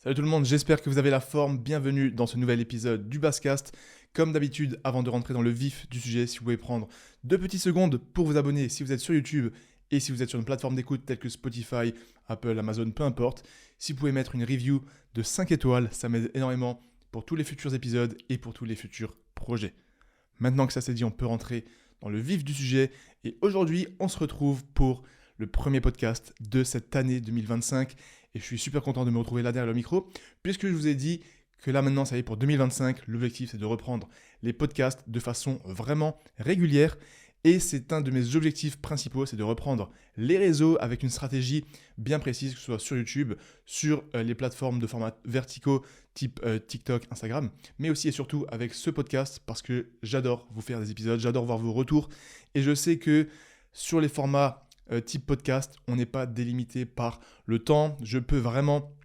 Salut tout le monde, j'espère que vous avez la forme. Bienvenue dans ce nouvel épisode du Basscast. Comme d'habitude, avant de rentrer dans le vif du sujet, si vous pouvez prendre 2 petites secondes pour vous abonner si vous êtes sur YouTube et si vous êtes sur une plateforme d'écoute telle que Spotify, Apple, Amazon, peu importe. Si vous pouvez mettre une review de 5 étoiles, ça m'aide énormément pour tous les futurs épisodes et pour tous les futurs projets. Maintenant que ça c'est dit, on peut rentrer dans le vif du sujet. Et aujourd'hui, on se retrouve pour le premier podcast de cette année 2025. Et je suis super content de me retrouver là derrière le micro, puisque je vous ai dit que là maintenant, ça y est, pour 2025, l'objectif c'est de reprendre les podcasts de façon vraiment régulière. Et c'est un de mes objectifs principaux, c'est de reprendre les réseaux avec une stratégie bien précise, que ce soit sur YouTube, sur les plateformes de format verticaux type TikTok, Instagram, mais aussi et surtout avec ce podcast parce que j'adore vous faire des épisodes, j'adore voir vos retours. Et je sais que sur les formats type podcast, on n'est pas délimité par le temps. Je peux vraiment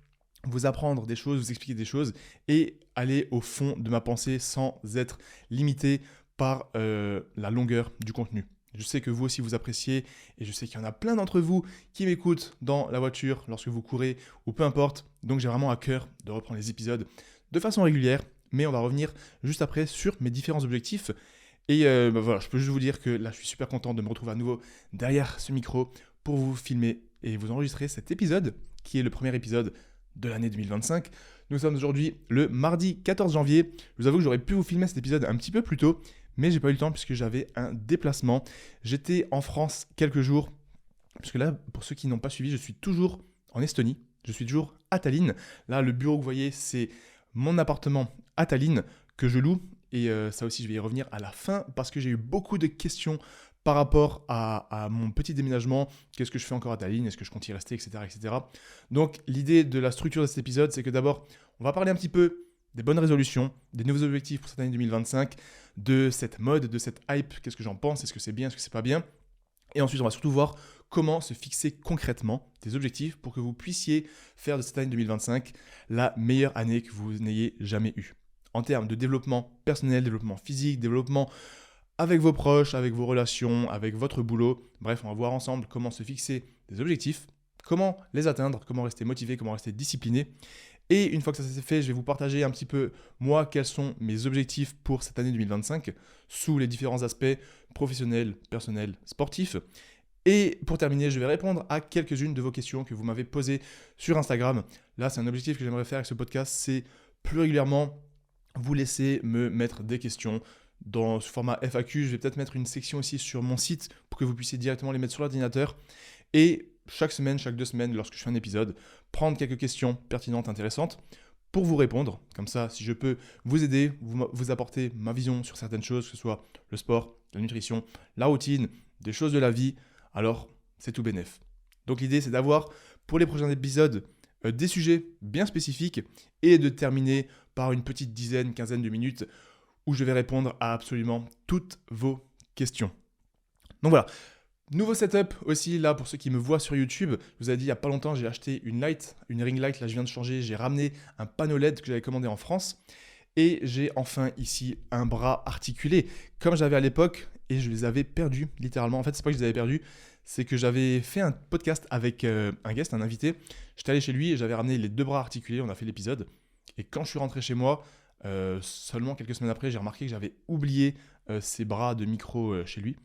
vous apprendre des choses, vous expliquer des choses et aller au fond de ma pensée sans être limité par la longueur du contenu. Je sais que vous aussi vous appréciez et je sais qu'il y en a plein d'entre vous qui m'écoutent dans la voiture, lorsque vous courez ou peu importe. Donc j'ai vraiment à cœur de reprendre les épisodes de façon régulière, mais on va revenir juste après sur mes différents objectifs. Et voilà, je peux juste vous dire que là je suis super content de me retrouver à nouveau derrière ce micro pour vous filmer et vous enregistrer cet épisode qui est le premier épisode de l'année 2025. Nous sommes aujourd'hui le mardi 14 janvier. Je vous avoue que j'aurais pu vous filmer cet épisode un petit peu plus tôt, mais j'ai pas eu le temps puisque j'avais un déplacement. J'étais en France quelques jours, puisque là, pour ceux qui n'ont pas suivi, je suis toujours en Estonie. Je suis toujours à Tallinn. Là, le bureau que vous voyez, c'est mon appartement à Tallinn que je loue. Et ça aussi, je vais y revenir à la fin parce que j'ai eu beaucoup de questions par rapport à mon petit déménagement. Qu'est-ce que je fais encore à Tallinn? Est-ce que je compte y rester, etc., etc. Donc, l'idée de la structure de cet épisode, c'est que d'abord, on va parler un petit peu des bonnes résolutions, des nouveaux objectifs pour cette année 2025, de cette mode, de cette hype. Qu'est-ce que j'en pense? Est-ce que c'est bien? Est-ce que c'est pas bien? Et ensuite, on va surtout voir comment se fixer concrètement des objectifs pour que vous puissiez faire de cette année 2025 la meilleure année que vous n'ayez jamais eue. En termes de développement personnel, développement physique, développement avec vos proches, avec vos relations, avec votre boulot. Bref, on va voir ensemble comment se fixer des objectifs, comment les atteindre, comment rester motivé, comment rester discipliné. Et une fois que ça s'est fait, je vais vous partager un petit peu, moi, quels sont mes objectifs pour cette année 2025 sous les différents aspects professionnels, personnels, sportifs. Et pour terminer, je vais répondre à quelques-unes de vos questions que vous m'avez posées sur Instagram. Là, c'est un objectif que j'aimerais faire avec ce podcast, c'est plus régulièrement vous laisser me mettre des questions dans ce format FAQ. Je vais peut-être mettre une section aussi sur mon site pour que vous puissiez directement les mettre sur l'ordinateur. Et chaque semaine, chaque 2 semaines, lorsque je fais un épisode, prendre quelques questions pertinentes, intéressantes pour vous répondre. Comme ça, si je peux vous aider, vous apporter ma vision sur certaines choses, que ce soit le sport, la nutrition, la routine, des choses de la vie, alors c'est tout bénef. Donc l'idée, c'est d'avoir pour les prochains épisodes des sujets bien spécifiques et de terminer par une petite dizaine, quinzaine de minutes où je vais répondre à absolument toutes vos questions. Donc voilà, nouveau setup aussi là pour ceux qui me voient sur YouTube. Je vous ai dit il n'y a pas longtemps, j'ai acheté une ring light, là je viens de changer, j'ai ramené un panneau LED que j'avais commandé en France et j'ai enfin ici un bras articulé comme j'avais à l'époque et je les avais perdus littéralement. En fait, c'est pas que je les avais perdus, c'est que j'avais fait un podcast avec un guest, un invité. J'étais allé chez lui et j'avais ramené les 2 bras articulés, on a fait l'épisode. Et quand je suis rentré chez moi, seulement quelques semaines après, j'ai remarqué que j'avais oublié ces bras de micro chez lui.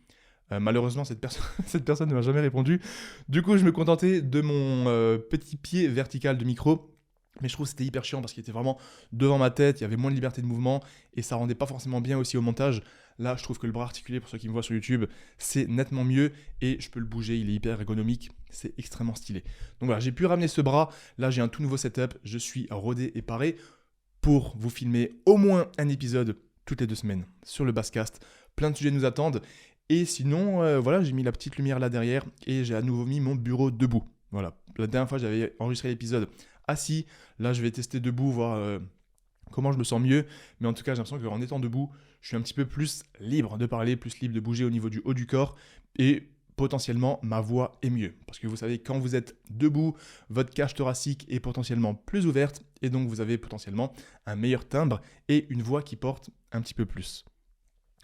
Malheureusement, cette personne ne m'a jamais répondu. Du coup, je me contentais de mon petit pied vertical de micro. Mais je trouve que c'était hyper chiant parce qu'il était vraiment devant ma tête, il y avait moins de liberté de mouvement et ça rendait pas forcément bien aussi au montage. Là, je trouve que le bras articulé, pour ceux qui me voient sur YouTube, c'est nettement mieux et je peux le bouger, il est hyper ergonomique, c'est extrêmement stylé. Donc voilà, j'ai pu ramener ce bras, là j'ai un tout nouveau setup, je suis rodé et paré pour vous filmer au moins un épisode toutes les 2 semaines sur le Basscast. Plein de sujets nous attendent et sinon, voilà, j'ai mis la petite lumière là derrière et j'ai à nouveau mis mon bureau debout. Voilà, la dernière fois j'avais enregistré l'épisode assis, là je vais tester debout, voir comment je me sens mieux, mais en tout cas j'ai l'impression qu'en étant debout, je suis un petit peu plus libre de parler, plus libre de bouger au niveau du haut du corps, et potentiellement ma voix est mieux. Parce que vous savez, quand vous êtes debout, votre cage thoracique est potentiellement plus ouverte, et donc vous avez potentiellement un meilleur timbre et une voix qui porte un petit peu plus.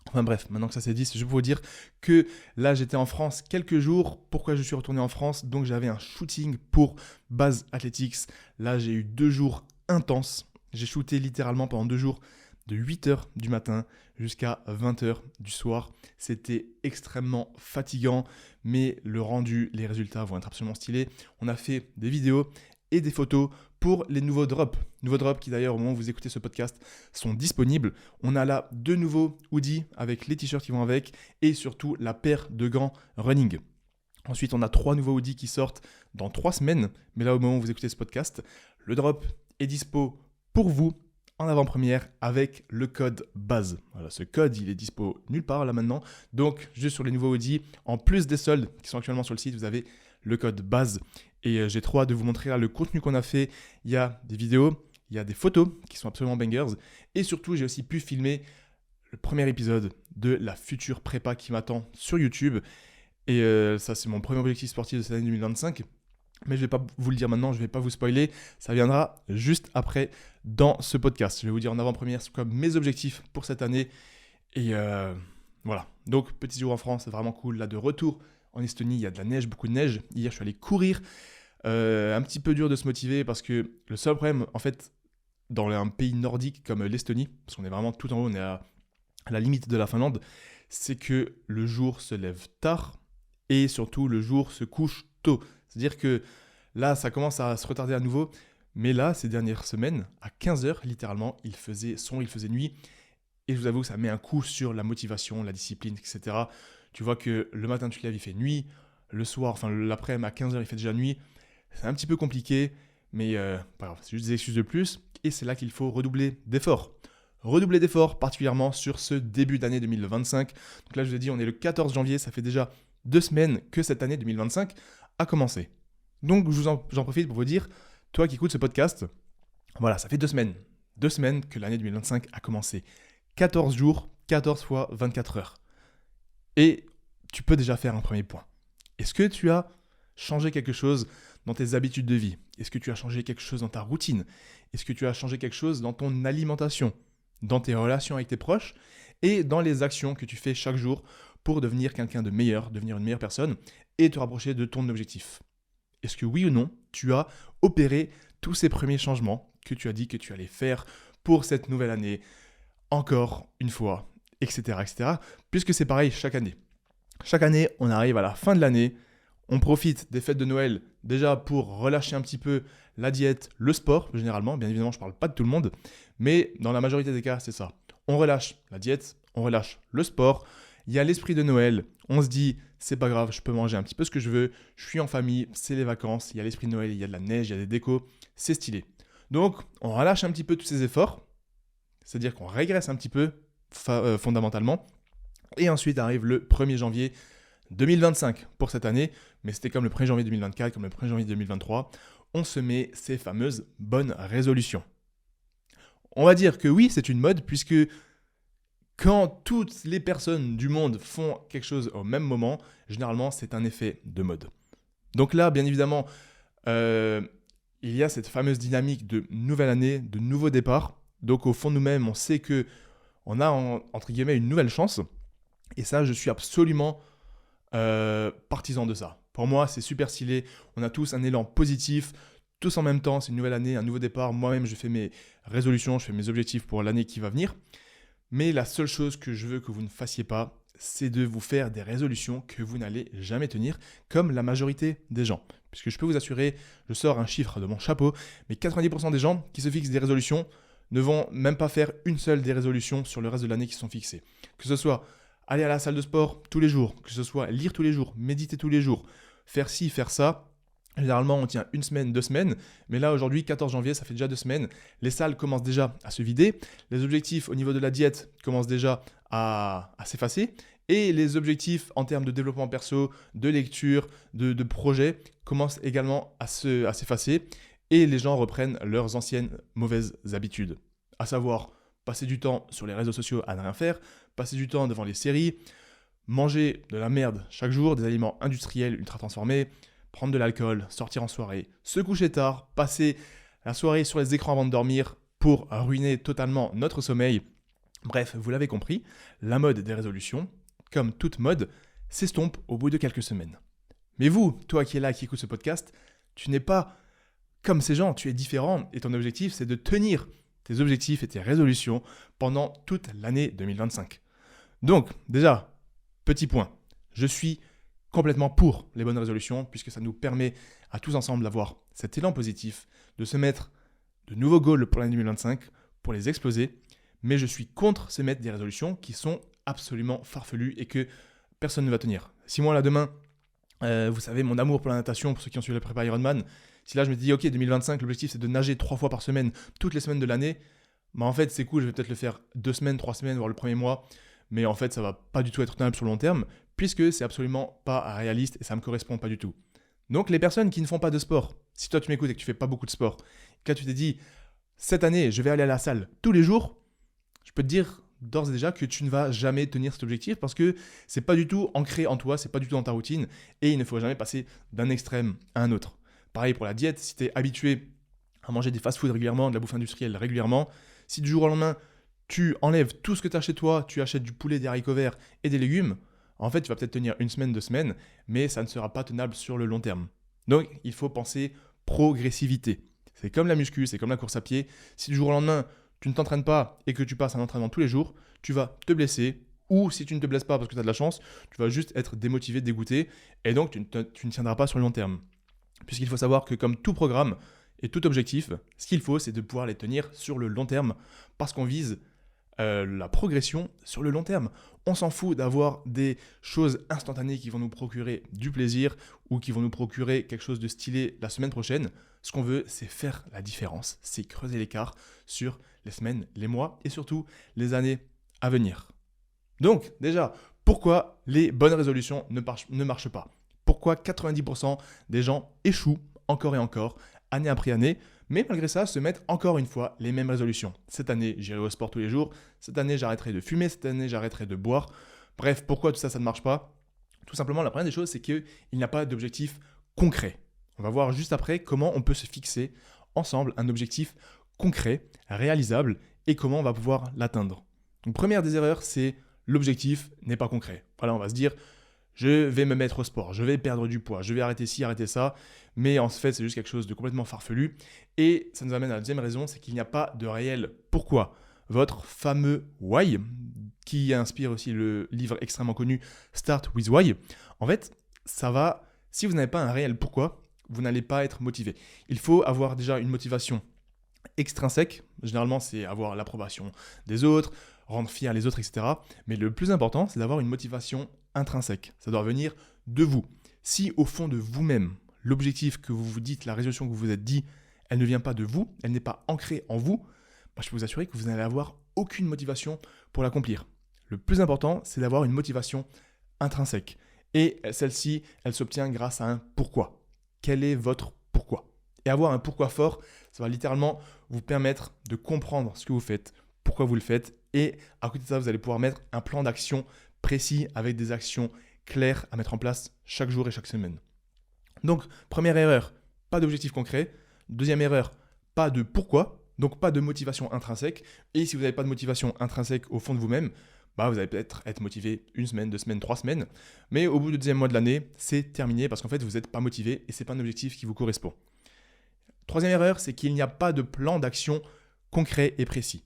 Enfin bref, maintenant que ça c'est dit, je peux vous dire que là j'étais en France quelques jours. Pourquoi je suis retourné en France? Donc j'avais un shooting pour Base Athletics. Là j'ai eu 2 jours intense. J'ai shooté littéralement pendant 2 jours de 8h du matin jusqu'à 20h du soir. C'était extrêmement fatigant, mais le rendu, les résultats vont être absolument stylés. On a fait des vidéos et des photos pour les nouveaux drops. Nouveaux drops qui d'ailleurs, au moment où vous écoutez ce podcast, sont disponibles. On a là 2 nouveaux hoodies avec les t-shirts qui vont avec et surtout la paire de gants running. Ensuite, on a 3 nouveaux hoodies qui sortent dans 3 semaines. Mais là, au moment où vous écoutez ce podcast, le drop est dispo pour vous en avant-première avec le code BAZE. Voilà, ce code, il est dispo nulle part là maintenant. Donc, juste sur les nouveaux hoodies, en plus des soldes qui sont actuellement sur le site, vous avez le code BAZE. Et j'ai trop hâte de vous montrer là le contenu qu'on a fait. Il y a des vidéos, il y a des photos qui sont absolument bangers. Et surtout, j'ai aussi pu filmer le premier épisode de la future prépa qui m'attend sur YouTube. Et ça, c'est mon premier objectif sportif de cette année 2025. Mais je ne vais pas vous le dire maintenant, je ne vais pas vous spoiler. Ça viendra juste après dans ce podcast. Je vais vous dire en avant-première ce quoi mes objectifs pour cette année. Et voilà. Donc, petit jour en France, c'est vraiment cool. Là, de retour en Estonie, il y a de la neige, beaucoup de neige. Hier, je suis allé courir. Un petit peu dur de se motiver parce que le seul problème, en fait, dans un pays nordique comme l'Estonie, parce qu'on est vraiment tout en haut, on est à la limite de la Finlande, c'est que le jour se lève tard et surtout le jour se couche tôt. C'est-à-dire que là, ça commence à se retarder à nouveau. Mais là, ces dernières semaines, à 15h, littéralement, il faisait sombre, il faisait nuit. Et je vous avoue que ça met un coup sur la motivation, la discipline, etc. Tu vois que le matin, tu te lèves, il fait nuit. Le soir, enfin l'après-midi, à 15h, il fait déjà nuit. C'est un petit peu compliqué, mais pas grave, c'est juste des excuses de plus. Et c'est là qu'il faut redoubler d'efforts. Redoubler d'efforts, particulièrement sur ce début d'année 2025. Donc là, je vous ai dit, on est le 14 janvier, ça fait déjà 2 semaines que cette année 2025 a commencé. Donc, j'en profite pour vous dire, toi qui écoutes ce podcast, voilà, ça fait 2 semaines. 2 semaines que l'année 2025 a commencé. 14 jours, 14 fois 24 heures. Et tu peux déjà faire un premier point. Est-ce que tu as changé quelque chose dans tes habitudes de vie? Est-ce que tu as changé quelque chose dans ta routine? Est-ce que tu as changé quelque chose dans ton alimentation, dans tes relations avec tes proches et dans les actions que tu fais chaque jour pour devenir quelqu'un de meilleur, devenir une meilleure personne et te rapprocher de ton objectif? Est-ce que oui ou non, tu as opéré tous ces premiers changements que tu as dit que tu allais faire pour cette nouvelle année, encore une fois, etc., etc. Puisque c'est pareil chaque année. Chaque année, on arrive à la fin de l'année, on profite des fêtes de Noël déjà pour relâcher un petit peu la diète, le sport, généralement. Bien évidemment, je ne parle pas de tout le monde, mais dans la majorité des cas, c'est ça. On relâche la diète, on relâche le sport. Il y a l'esprit de Noël, on se dit, c'est pas grave, je peux manger un petit peu ce que je veux, je suis en famille, c'est les vacances, il y a l'esprit de Noël, il y a de la neige, il y a des décos, c'est stylé. Donc, on relâche un petit peu tous ces efforts, c'est-à-dire qu'on régresse un petit peu fondamentalement, et ensuite arrive le 1er janvier 2025 pour cette année, mais c'était comme le 1er janvier 2024, comme le 1er janvier 2023, on se met ces fameuses bonnes résolutions. On va dire que oui, c'est une mode, puisque quand toutes les personnes du monde font quelque chose au même moment, généralement, c'est un effet de mode. Donc là, bien évidemment, il y a cette fameuse dynamique de nouvelle année, de nouveau départ. Donc au fond de nous-mêmes, on sait qu'on a, entre guillemets, une nouvelle chance. Et ça, je suis absolument partisan de ça. Pour moi, c'est super stylé. On a tous un élan positif. Tous en même temps, c'est une nouvelle année, un nouveau départ. Moi-même, je fais mes résolutions, je fais mes objectifs pour l'année qui va venir. Mais la seule chose que je veux que vous ne fassiez pas, c'est de vous faire des résolutions que vous n'allez jamais tenir, comme la majorité des gens. Puisque je peux vous assurer, je sors un chiffre de mon chapeau, mais 90% des gens qui se fixent des résolutions ne vont même pas faire une seule des résolutions sur le reste de l'année qui sont fixées. Que ce soit aller à la salle de sport tous les jours, que ce soit lire tous les jours, méditer tous les jours, faire ci, faire ça. Généralement, on tient 1 semaine, 2 semaines, mais là, aujourd'hui, 14 janvier, ça fait déjà 2 semaines. Les salles commencent déjà à se vider, les objectifs au niveau de la diète commencent déjà à s'effacer, et les objectifs en termes de développement perso, de lecture, de projet, commencent également à s'effacer, et les gens reprennent leurs anciennes mauvaises habitudes, à savoir passer du temps sur les réseaux sociaux à ne rien faire, passer du temps devant les séries, manger de la merde chaque jour, des aliments industriels ultra transformés, prendre de l'alcool, sortir en soirée, se coucher tard, passer la soirée sur les écrans avant de dormir pour ruiner totalement notre sommeil. Bref, vous l'avez compris, la mode des résolutions, comme toute mode, s'estompe au bout de quelques semaines. Mais vous, toi qui es là, qui écoute ce podcast, tu n'es pas comme ces gens, tu es différent et ton objectif, c'est de tenir tes objectifs et tes résolutions pendant toute l'année 2025. Donc, déjà, petit point, je suis complètement pour les bonnes résolutions puisque ça nous permet à tous ensemble d'avoir cet élan positif, de se mettre de nouveaux goals pour l'année 2025, pour les exploser, mais je suis contre se mettre des résolutions qui sont absolument farfelues et que personne ne va tenir. Si moi là demain, vous savez mon amour pour la natation, pour ceux qui ont suivi la prépa Ironman, si là je me dis ok 2025 l'objectif c'est de nager 3 fois par semaine, toutes les semaines de l'année, bah en fait c'est cool, je vais peut-être le faire 2 semaines, 3 semaines, voire le premier mois, mais en fait ça va pas du tout être tenable sur le long terme, puisque c'est absolument pas réaliste et ça me correspond pas du tout. Donc les personnes qui ne font pas de sport, si toi tu m'écoutes et que tu fais pas beaucoup de sport, que là tu t'es dit cette année je vais aller à la salle tous les jours, je peux te dire d'ores et déjà que tu ne vas jamais tenir cet objectif parce que c'est pas du tout ancré en toi, c'est pas du tout dans ta routine et il ne faut jamais passer d'un extrême à un autre. Pareil pour la diète, si tu es habitué à manger des fast-foods régulièrement, de la bouffe industrielle régulièrement, si du jour au lendemain tu enlèves tout ce que tu as chez toi, tu achètes du poulet, des haricots verts et des légumes, en fait tu vas peut-être tenir une semaine, 2 semaines, mais ça ne sera pas tenable sur le long terme. Donc il faut penser progressivité. C'est comme la muscu, c'est comme la course à pied. Si du jour au lendemain tu ne t'entraînes pas et que tu passes un entraînement tous les jours, tu vas te blesser, ou si tu ne te blesses pas parce que tu as de la chance, tu vas juste être démotivé, dégoûté, et donc tu ne tiendras pas sur le long terme. Puisqu'il faut savoir que comme tout programme et tout objectif, ce qu'il faut c'est de pouvoir les tenir sur le long terme, parce qu'on vise la progression sur le long terme. On s'en fout d'avoir des choses instantanées qui vont nous procurer du plaisir ou qui vont nous procurer quelque chose de stylé la semaine prochaine. Ce qu'on veut, c'est faire la différence, c'est creuser l'écart sur les semaines, les mois et surtout les années à venir. Donc déjà, pourquoi les bonnes résolutions ne marchent pas ? Pourquoi 90% des gens échouent encore et encore, année après année, mais malgré ça se mettent encore une fois les mêmes résolutions. Cette année, j'irai au sport tous les jours, cette année, j'arrêterai de fumer, cette année, j'arrêterai de boire. Bref, pourquoi tout ça, ça ne marche pas ? Tout simplement, la première des choses, c'est qu'il n'y a pas d'objectif concret. On va voir juste après comment on peut se fixer ensemble un objectif concret, réalisable, et comment on va pouvoir l'atteindre. Donc première des erreurs, c'est l'objectif n'est pas concret. Voilà, on va se dire, je vais me mettre au sport, je vais perdre du poids, je vais arrêter ci, arrêter ça, mais en fait c'est juste quelque chose de complètement farfelu. Et ça nous amène à la deuxième raison, c'est qu'il n'y a pas de réel pourquoi. Votre fameux why, qui inspire aussi le livre extrêmement connu Start with Why, en fait, ça va, si vous n'avez pas un réel pourquoi, vous n'allez pas être motivé. Il faut avoir déjà une motivation extrinsèque, généralement c'est avoir l'approbation des autres, rendre fiers les autres, etc. Mais le plus important, c'est d'avoir une motivation intrinsèque. Ça doit venir de vous. Si au fond de vous-même, l'objectif que vous vous dites, la résolution que vous vous êtes dit, elle ne vient pas de vous, elle n'est pas ancrée en vous, je peux vous assurer que vous n'allez avoir aucune motivation pour l'accomplir. Le plus important, c'est d'avoir une motivation intrinsèque. Et celle-ci, elle s'obtient grâce à un pourquoi. Quel est votre pourquoi ? Et avoir un pourquoi fort, ça va littéralement vous permettre de comprendre ce que vous faites, pourquoi vous le faites. Et à côté de ça, vous allez pouvoir mettre un plan d'action précis avec des actions claires à mettre en place chaque jour et chaque semaine. Donc, première erreur, pas d'objectif concret. Deuxième erreur, pas de pourquoi, donc pas de motivation intrinsèque. Et si vous n'avez pas de motivation intrinsèque au fond de vous-même, vous allez peut-être être motivé 1 semaine, 2 semaines, 3 semaines. Mais au bout du deuxième mois de l'année, c'est terminé parce qu'en fait, vous n'êtes pas motivé et ce n'est pas un objectif qui vous correspond. Troisième erreur, c'est qu'il n'y a pas de plan d'action concret et précis.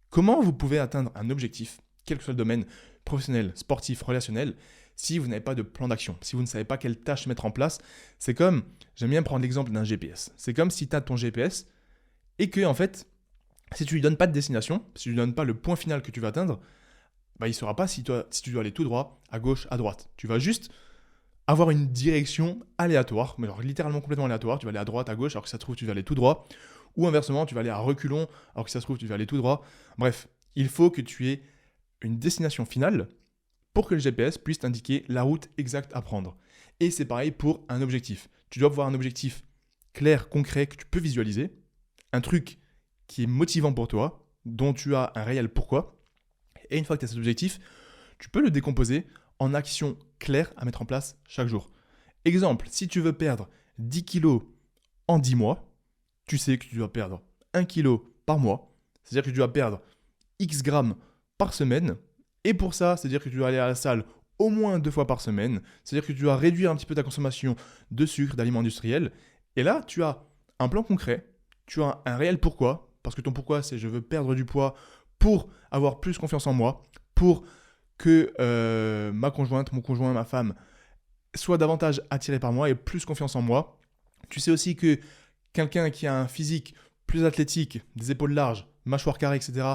Comment vous pouvez atteindre un objectif, quel que soit le domaine, professionnel, sportif, relationnel, si vous n'avez pas de plan d'action, si vous ne savez pas quelle tâche mettre en place? C'est comme, j'aime bien prendre l'exemple d'un GPS. C'est comme si tu as ton GPS et que, en fait, si tu lui donnes pas de destination, si tu lui donnes pas le point final que tu vas atteindre, il ne saura pas si tu dois aller tout droit, à gauche, à droite. Tu vas juste avoir une direction aléatoire, mais alors littéralement complètement aléatoire. Tu vas aller à droite, à gauche, alors que ça se trouve, tu vas aller tout droit. Ou inversement, tu vas aller à reculons, alors que ça se trouve, tu vas aller tout droit. Bref, il faut que tu aies une destination finale pour que le GPS puisse t'indiquer la route exacte à prendre. Et c'est pareil pour un objectif. Tu dois avoir un objectif clair, concret, que tu peux visualiser, un truc qui est motivant pour toi, dont tu as un réel pourquoi. Et une fois que tu as cet objectif, tu peux le décomposer en actions claires à mettre en place chaque jour. Exemple, si tu veux perdre 10 kilos en 10 mois, tu sais que tu dois perdre 1 kilo par mois, c'est-à-dire que tu dois perdre X grammes par semaine, et pour ça, c'est-à-dire que tu dois aller à la salle au moins 2 fois par semaine, c'est-à-dire que tu dois réduire un petit peu ta consommation de sucre, d'aliments industriels, et là, tu as un plan concret, tu as un réel pourquoi, parce que ton pourquoi c'est je veux perdre du poids pour avoir plus confiance en moi, pour que ma conjointe, mon conjoint, ma femme soit davantage attiré par moi et plus confiance en moi. Tu sais aussi que quelqu'un qui a un physique plus athlétique, des épaules larges, mâchoire carrée, etc.,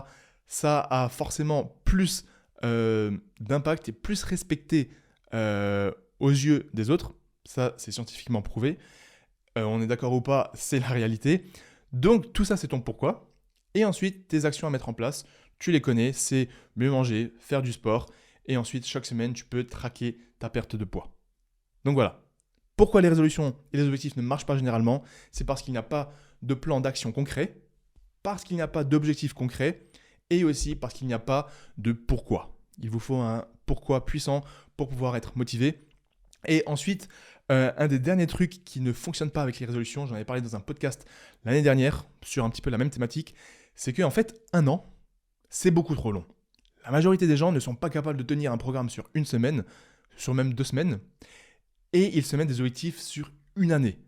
ça a forcément plus d'impact et plus respecté aux yeux des autres. Ça, c'est scientifiquement prouvé. On est d'accord ou pas, c'est la réalité. Donc, tout ça, c'est ton pourquoi. Et ensuite, tes actions à mettre en place, tu les connais, c'est mieux manger, faire du sport. Et ensuite, chaque semaine, tu peux traquer ta perte de poids. Donc voilà. Pourquoi les résolutions et les objectifs ne marchent pas généralement? C'est parce qu'il n'y a pas de plan d'action concret, parce qu'il n'y a pas d'objectif concret, et aussi parce qu'il n'y a pas de pourquoi. Il vous faut un pourquoi puissant pour pouvoir être motivé. Et ensuite, un des derniers trucs qui ne fonctionne pas avec les résolutions, j'en avais parlé dans un podcast l'année dernière sur un petit peu la même thématique, c'est qu'en fait, 1 an, c'est beaucoup trop long. La majorité des gens ne sont pas capables de tenir un programme sur 1 semaine, sur même 2 semaines, et ils se mettent des objectifs sur 1 année.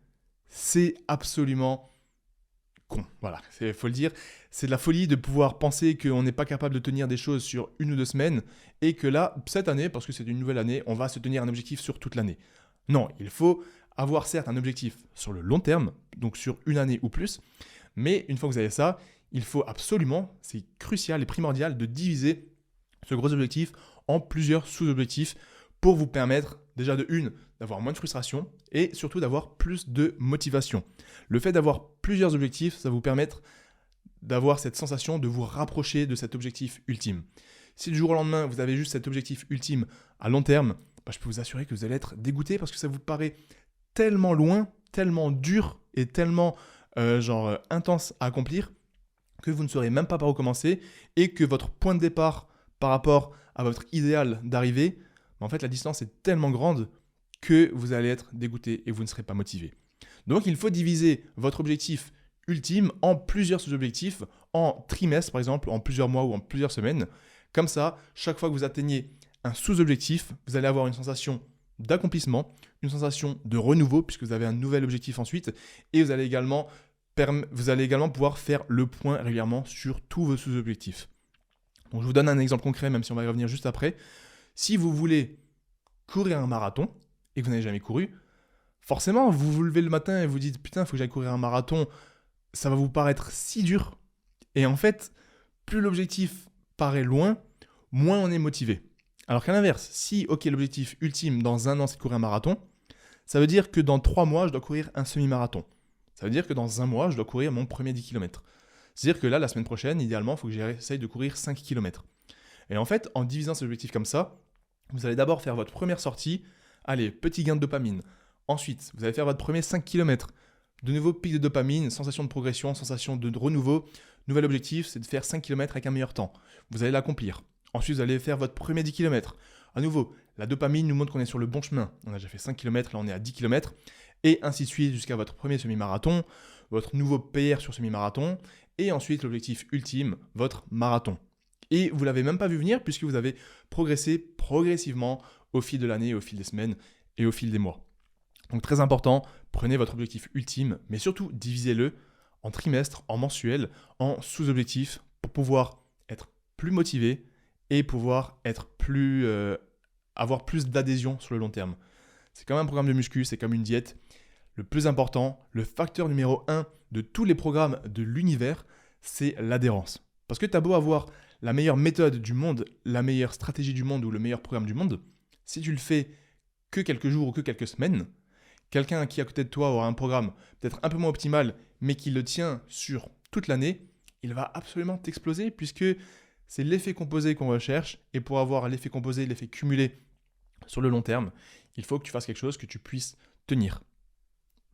C'est absolument con, voilà, il faut le dire. C'est de la folie de pouvoir penser qu'on n'est pas capable de tenir des choses sur 1 ou 2 semaines, et que là, cette année, parce que c'est une nouvelle année, on va se tenir un objectif sur toute l'année. Non, il faut avoir certes un objectif sur le long terme, donc sur 1 année ou plus, mais une fois que vous avez ça, il faut absolument, c'est crucial et primordial de diviser ce gros objectif en plusieurs sous-objectifs pour vous permettre déjà d'avoir moins de frustration et surtout d'avoir plus de motivation. Le fait d'avoir plusieurs objectifs, ça va vous permettre d'avoir cette sensation de vous rapprocher de cet objectif ultime. Si du jour au lendemain, vous avez juste cet objectif ultime à long terme, je peux vous assurer que vous allez être dégoûté parce que ça vous paraît tellement loin, tellement dur et tellement intense à accomplir que vous ne saurez même pas par où commencer et que votre point de départ par rapport à votre idéal d'arrivée, en fait la distance est tellement grande que vous allez être dégoûté et vous ne serez pas motivé. Donc il faut diviser votre objectif ultime en plusieurs sous-objectifs, en trimestres par exemple, en plusieurs mois ou en plusieurs semaines. Comme ça, chaque fois que vous atteignez un sous-objectif, vous allez avoir une sensation d'accomplissement, une sensation de renouveau puisque vous avez un nouvel objectif ensuite et vous allez également pouvoir faire le point régulièrement sur tous vos sous-objectifs. Donc je vous donne un exemple concret même si on va y revenir juste après. Si vous voulez courir un marathon et que vous n'avez jamais couru, forcément vous vous levez le matin et vous dites putain, il faut que j'aille courir un marathon, ça va vous paraître si dur. Et en fait, plus l'objectif paraît loin, moins on est motivé. Alors qu'à l'inverse, si l'objectif ultime dans 1 an c'est de courir un marathon, ça veut dire que dans 3 mois je dois courir un semi-marathon. Ça veut dire que dans 1 mois je dois courir mon premier 10 km. C'est-à-dire que là, la semaine prochaine, idéalement, il faut que j'essaye de courir 5 km. Et en fait, en divisant ces objectifs comme ça, vous allez d'abord faire votre première sortie, allez, petit gain de dopamine. Ensuite, vous allez faire votre premier 5 km. De nouveau, pic de dopamine, sensation de progression, sensation de renouveau. Nouvel objectif, c'est de faire 5 km avec un meilleur temps. Vous allez l'accomplir. Ensuite, vous allez faire votre premier 10 km. À nouveau, la dopamine nous montre qu'on est sur le bon chemin. On a déjà fait 5 km, là on est à 10 km. Et ainsi de suite jusqu'à votre premier semi-marathon, votre nouveau PR sur semi-marathon. Et ensuite, l'objectif ultime, votre marathon. Et vous ne l'avez même pas vu venir puisque vous avez progressé progressivement au fil de l'année, au fil des semaines et au fil des mois. Donc très important, prenez votre objectif ultime, mais surtout divisez-le en trimestres, en mensuels, en sous-objectifs pour pouvoir être plus motivé et pouvoir avoir plus d'adhésion sur le long terme. C'est comme un programme de muscu, c'est comme une diète. Le plus important, le facteur numéro 1 de tous les programmes de l'univers, c'est l'adhérence. Parce que tu as beau avoir la meilleure méthode du monde, la meilleure stratégie du monde ou le meilleur programme du monde, si tu le fais que quelques jours ou que quelques semaines, quelqu'un qui à côté de toi aura un programme peut-être un peu moins optimal, mais qui le tient sur toute l'année, il va absolument t'exploser puisque c'est l'effet composé qu'on recherche. Et pour avoir l'effet composé, l'effet cumulé sur le long terme, il faut que tu fasses quelque chose que tu puisses tenir.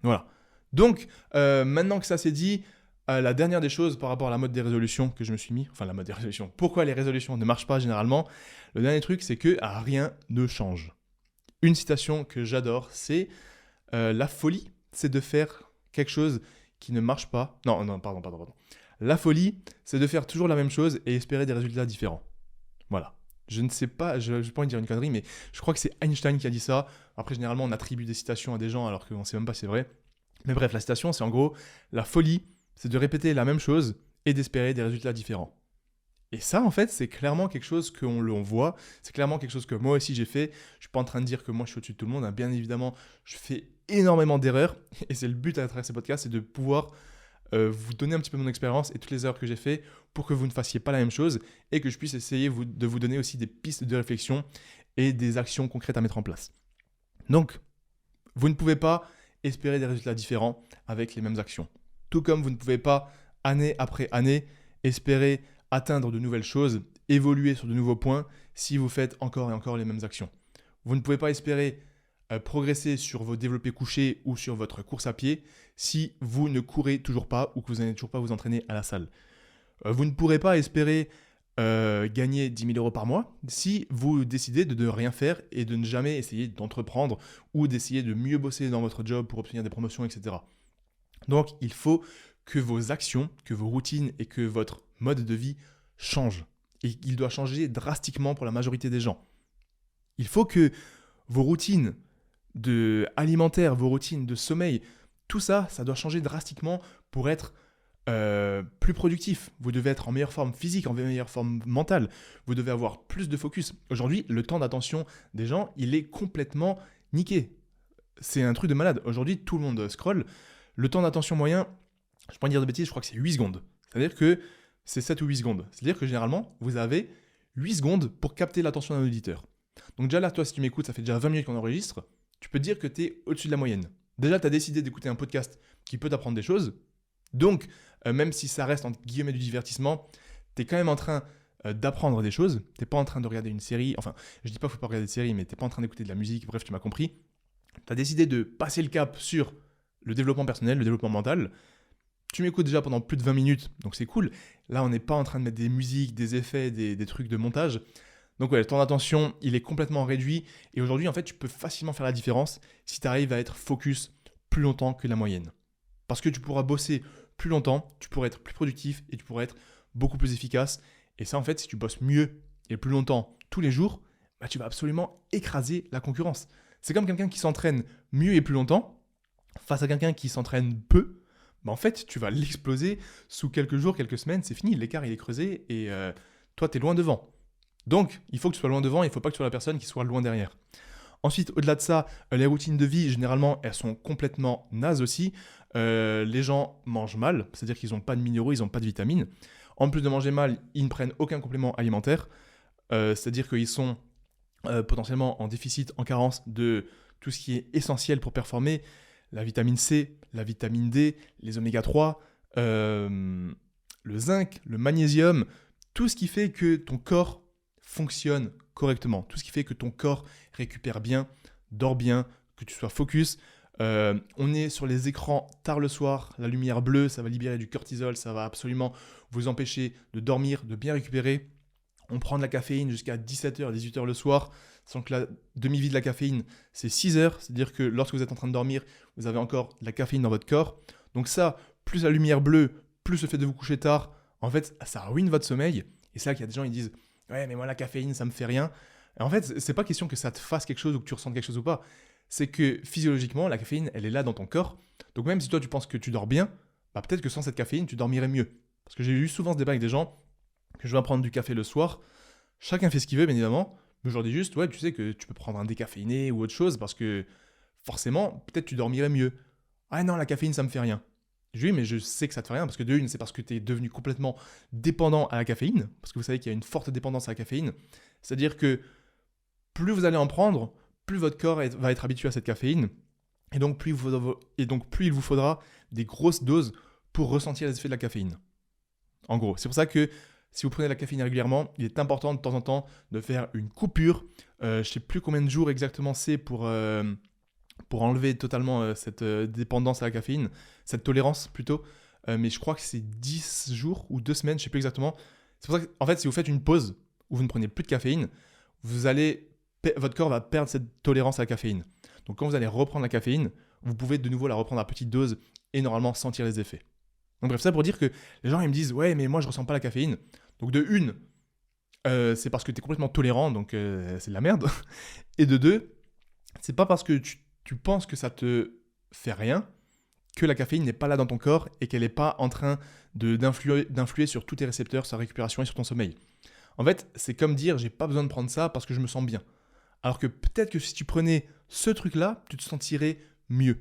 Voilà. Donc, maintenant que ça c'est dit, la dernière des choses par rapport à la mode des résolutions que je me suis mis, enfin la mode des résolutions, pourquoi les résolutions ne marchent pas généralement, le dernier truc c'est que rien ne change. Une citation que j'adore, c'est la folie, c'est de faire quelque chose qui ne marche pas. Non, pardon. La folie, c'est de faire toujours la même chose et espérer des résultats différents. Voilà. Je ne sais pas, je n'ai pas envie de dire une connerie, mais je crois que c'est Einstein qui a dit ça. Après, généralement, on attribue des citations à des gens alors qu'on ne sait même pas si c'est vrai. Mais bref, la citation, c'est en gros, la folie, c'est de répéter la même chose et d'espérer des résultats différents. Et ça, en fait, c'est clairement quelque chose qu'on voit, c'est clairement quelque chose que moi aussi j'ai fait. Je suis pas en train de dire que moi je suis au-dessus de tout le monde, hein. Bien évidemment, je fais énormément d'erreurs, et c'est le but à travers ces podcasts, c'est de pouvoir vous donner un petit peu mon expérience et toutes les erreurs que j'ai fait pour que vous ne fassiez pas la même chose et que je puisse essayer de vous donner aussi des pistes de réflexion et des actions concrètes à mettre en place. Donc, vous ne pouvez pas espérer des résultats différents avec les mêmes actions. Tout comme vous ne pouvez pas, année après année, espérer atteindre de nouvelles choses, évoluer sur de nouveaux points si vous faites encore et encore les mêmes actions. Vous ne pouvez pas espérer progresser sur vos développés couchés ou sur votre course à pied si vous ne courez toujours pas ou que vous n'allez toujours pas vous entraîner à la salle. Vous ne pourrez pas espérer gagner 10 000 euros par mois si vous décidez de ne rien faire et de ne jamais essayer d'entreprendre ou d'essayer de mieux bosser dans votre job pour obtenir des promotions, etc. Donc, il faut que vos actions, que vos routines et que votre mode de vie changent. Et il doit changer drastiquement pour la majorité des gens. Il faut que vos routines alimentaires, vos routines de sommeil, tout ça, ça doit changer drastiquement pour être plus productif. Vous devez être en meilleure forme physique, en meilleure forme mentale. Vous devez avoir plus de focus. Aujourd'hui, le temps d'attention des gens, il est complètement niqué. C'est un truc de malade. Aujourd'hui, tout le monde scrolle. Le temps d'attention moyen, je ne vais pas dire de bêtises, je crois que c'est 8 secondes. C'est-à-dire que c'est 7 ou 8 secondes. C'est-à-dire que généralement, vous avez 8 secondes pour capter l'attention d'un auditeur. Donc déjà là, toi, si tu m'écoutes, ça fait déjà 20 minutes qu'on enregistre, tu peux te dire que tu es au-dessus de la moyenne. Déjà, tu as décidé d'écouter un podcast qui peut t'apprendre des choses. Donc, même si ça reste entre guillemets du divertissement, tu es quand même en train d'apprendre des choses. Tu n'es pas en train de regarder une série. Enfin, je dis pas qu'il ne faut pas regarder de série, mais tu n'es pas en train d'écouter de la musique. Bref, tu m'as compris. Tu as décidé de passer le cap sur le développement personnel, le développement mental. Tu m'écoutes déjà pendant plus de 20 minutes, donc c'est cool. Là, on n'est pas en train de mettre des musiques, des effets, des trucs de montage. Donc ouais, le temps d'attention, il est complètement réduit. Et aujourd'hui, en fait, tu peux facilement faire la différence si tu arrives à être focus plus longtemps que la moyenne. Parce que tu pourras bosser plus longtemps, tu pourras être plus productif et tu pourras être beaucoup plus efficace. Et ça, en fait, si tu bosses mieux et plus longtemps tous les jours, bah, tu vas absolument écraser la concurrence. C'est comme quelqu'un qui s'entraîne mieux et plus longtemps face à quelqu'un qui s'entraîne peu. Bah, en fait, tu vas l'exploser sous quelques jours, quelques semaines, c'est fini, l'écart il est creusé et toi, tu es loin devant. Donc, il faut que tu sois loin devant, il ne faut pas que tu sois la personne qui soit loin derrière. Ensuite, au-delà de ça, les routines de vie, généralement, elles sont complètement nazes aussi. Les gens mangent mal, c'est-à-dire qu'ils n'ont pas de minéraux, ils n'ont pas de vitamines. En plus de manger mal, ils ne prennent aucun complément alimentaire, c'est-à-dire qu'ils sont potentiellement en déficit, en carence de tout ce qui est essentiel pour performer. La vitamine C, la vitamine D, les oméga 3, le zinc, le magnésium, tout ce qui fait que ton corps fonctionne correctement, tout ce qui fait que ton corps récupère bien, dort bien, que tu sois focus. On est sur les écrans tard le soir, la lumière bleue, ça va libérer du cortisol, ça va absolument vous empêcher de dormir, de bien récupérer. On prend de la caféine jusqu'à 17h, 18h le soir, sans que la demi-vie de la caféine, c'est 6 heures, c'est-à-dire que lorsque vous êtes en train de dormir, vous avez encore de la caféine dans votre corps. Donc ça, plus la lumière bleue, plus le fait de vous coucher tard, en fait, ça ruine votre sommeil. Et c'est là qu'il y a des gens qui disent « Ouais, mais moi, la caféine, ça me fait rien. » Et en fait, c'est pas question que ça te fasse quelque chose ou que tu ressentes quelque chose ou pas. C'est que physiologiquement, la caféine, elle est là dans ton corps. Donc même si toi, tu penses que tu dors bien, bah peut-être que sans cette caféine, tu dormirais mieux. Parce que j'ai eu souvent ce débat avec des gens que je vais prendre du café le soir. Chacun fait ce qu'il veut, bien évidemment. Mais je leur dis juste, ouais, tu sais que tu peux prendre un décaféiné ou autre chose parce que forcément, peut-être tu dormirais mieux. Ah non, la caféine, ça me fait rien. Je dis, oui, mais je sais que ça te fait rien parce que de une, c'est parce que tu es devenu complètement dépendant à la caféine. Parce que vous savez qu'il y a une forte dépendance à la caféine. C'est-à-dire que plus vous allez en prendre, plus votre corps va être habitué à cette caféine. Et donc, plus il vous faudra des grosses doses pour ressentir les effets de la caféine. En gros, c'est pour ça que si vous prenez de la caféine régulièrement, il est important de temps en temps de faire une coupure. Je ne sais plus combien de jours exactement c'est pour enlever totalement cette dépendance à la caféine, cette tolérance plutôt. Mais je crois que c'est 10 jours ou 2 semaines, je ne sais plus exactement. C'est pour ça qu'en fait, si vous faites une pause où vous ne prenez plus de caféine, votre corps va perdre cette tolérance à la caféine. Donc quand vous allez reprendre la caféine, vous pouvez de nouveau la reprendre à petite dose et normalement sentir les effets. Donc bref, ça pour dire que les gens ils me disent « Ouais, mais moi je ressens pas la caféine ». Donc de une, c'est parce que tu es complètement tolérant, donc c'est de la merde. Et de deux, c'est pas parce que tu penses que ça te fait rien que la caféine n'est pas là dans ton corps et qu'elle n'est pas en train d'influer sur tous tes récepteurs, sur ta récupération et sur ton sommeil. En fait, c'est comme dire j'ai pas besoin de prendre ça parce que je me sens bien. Alors que peut-être que si tu prenais ce truc-là, tu te sentirais mieux.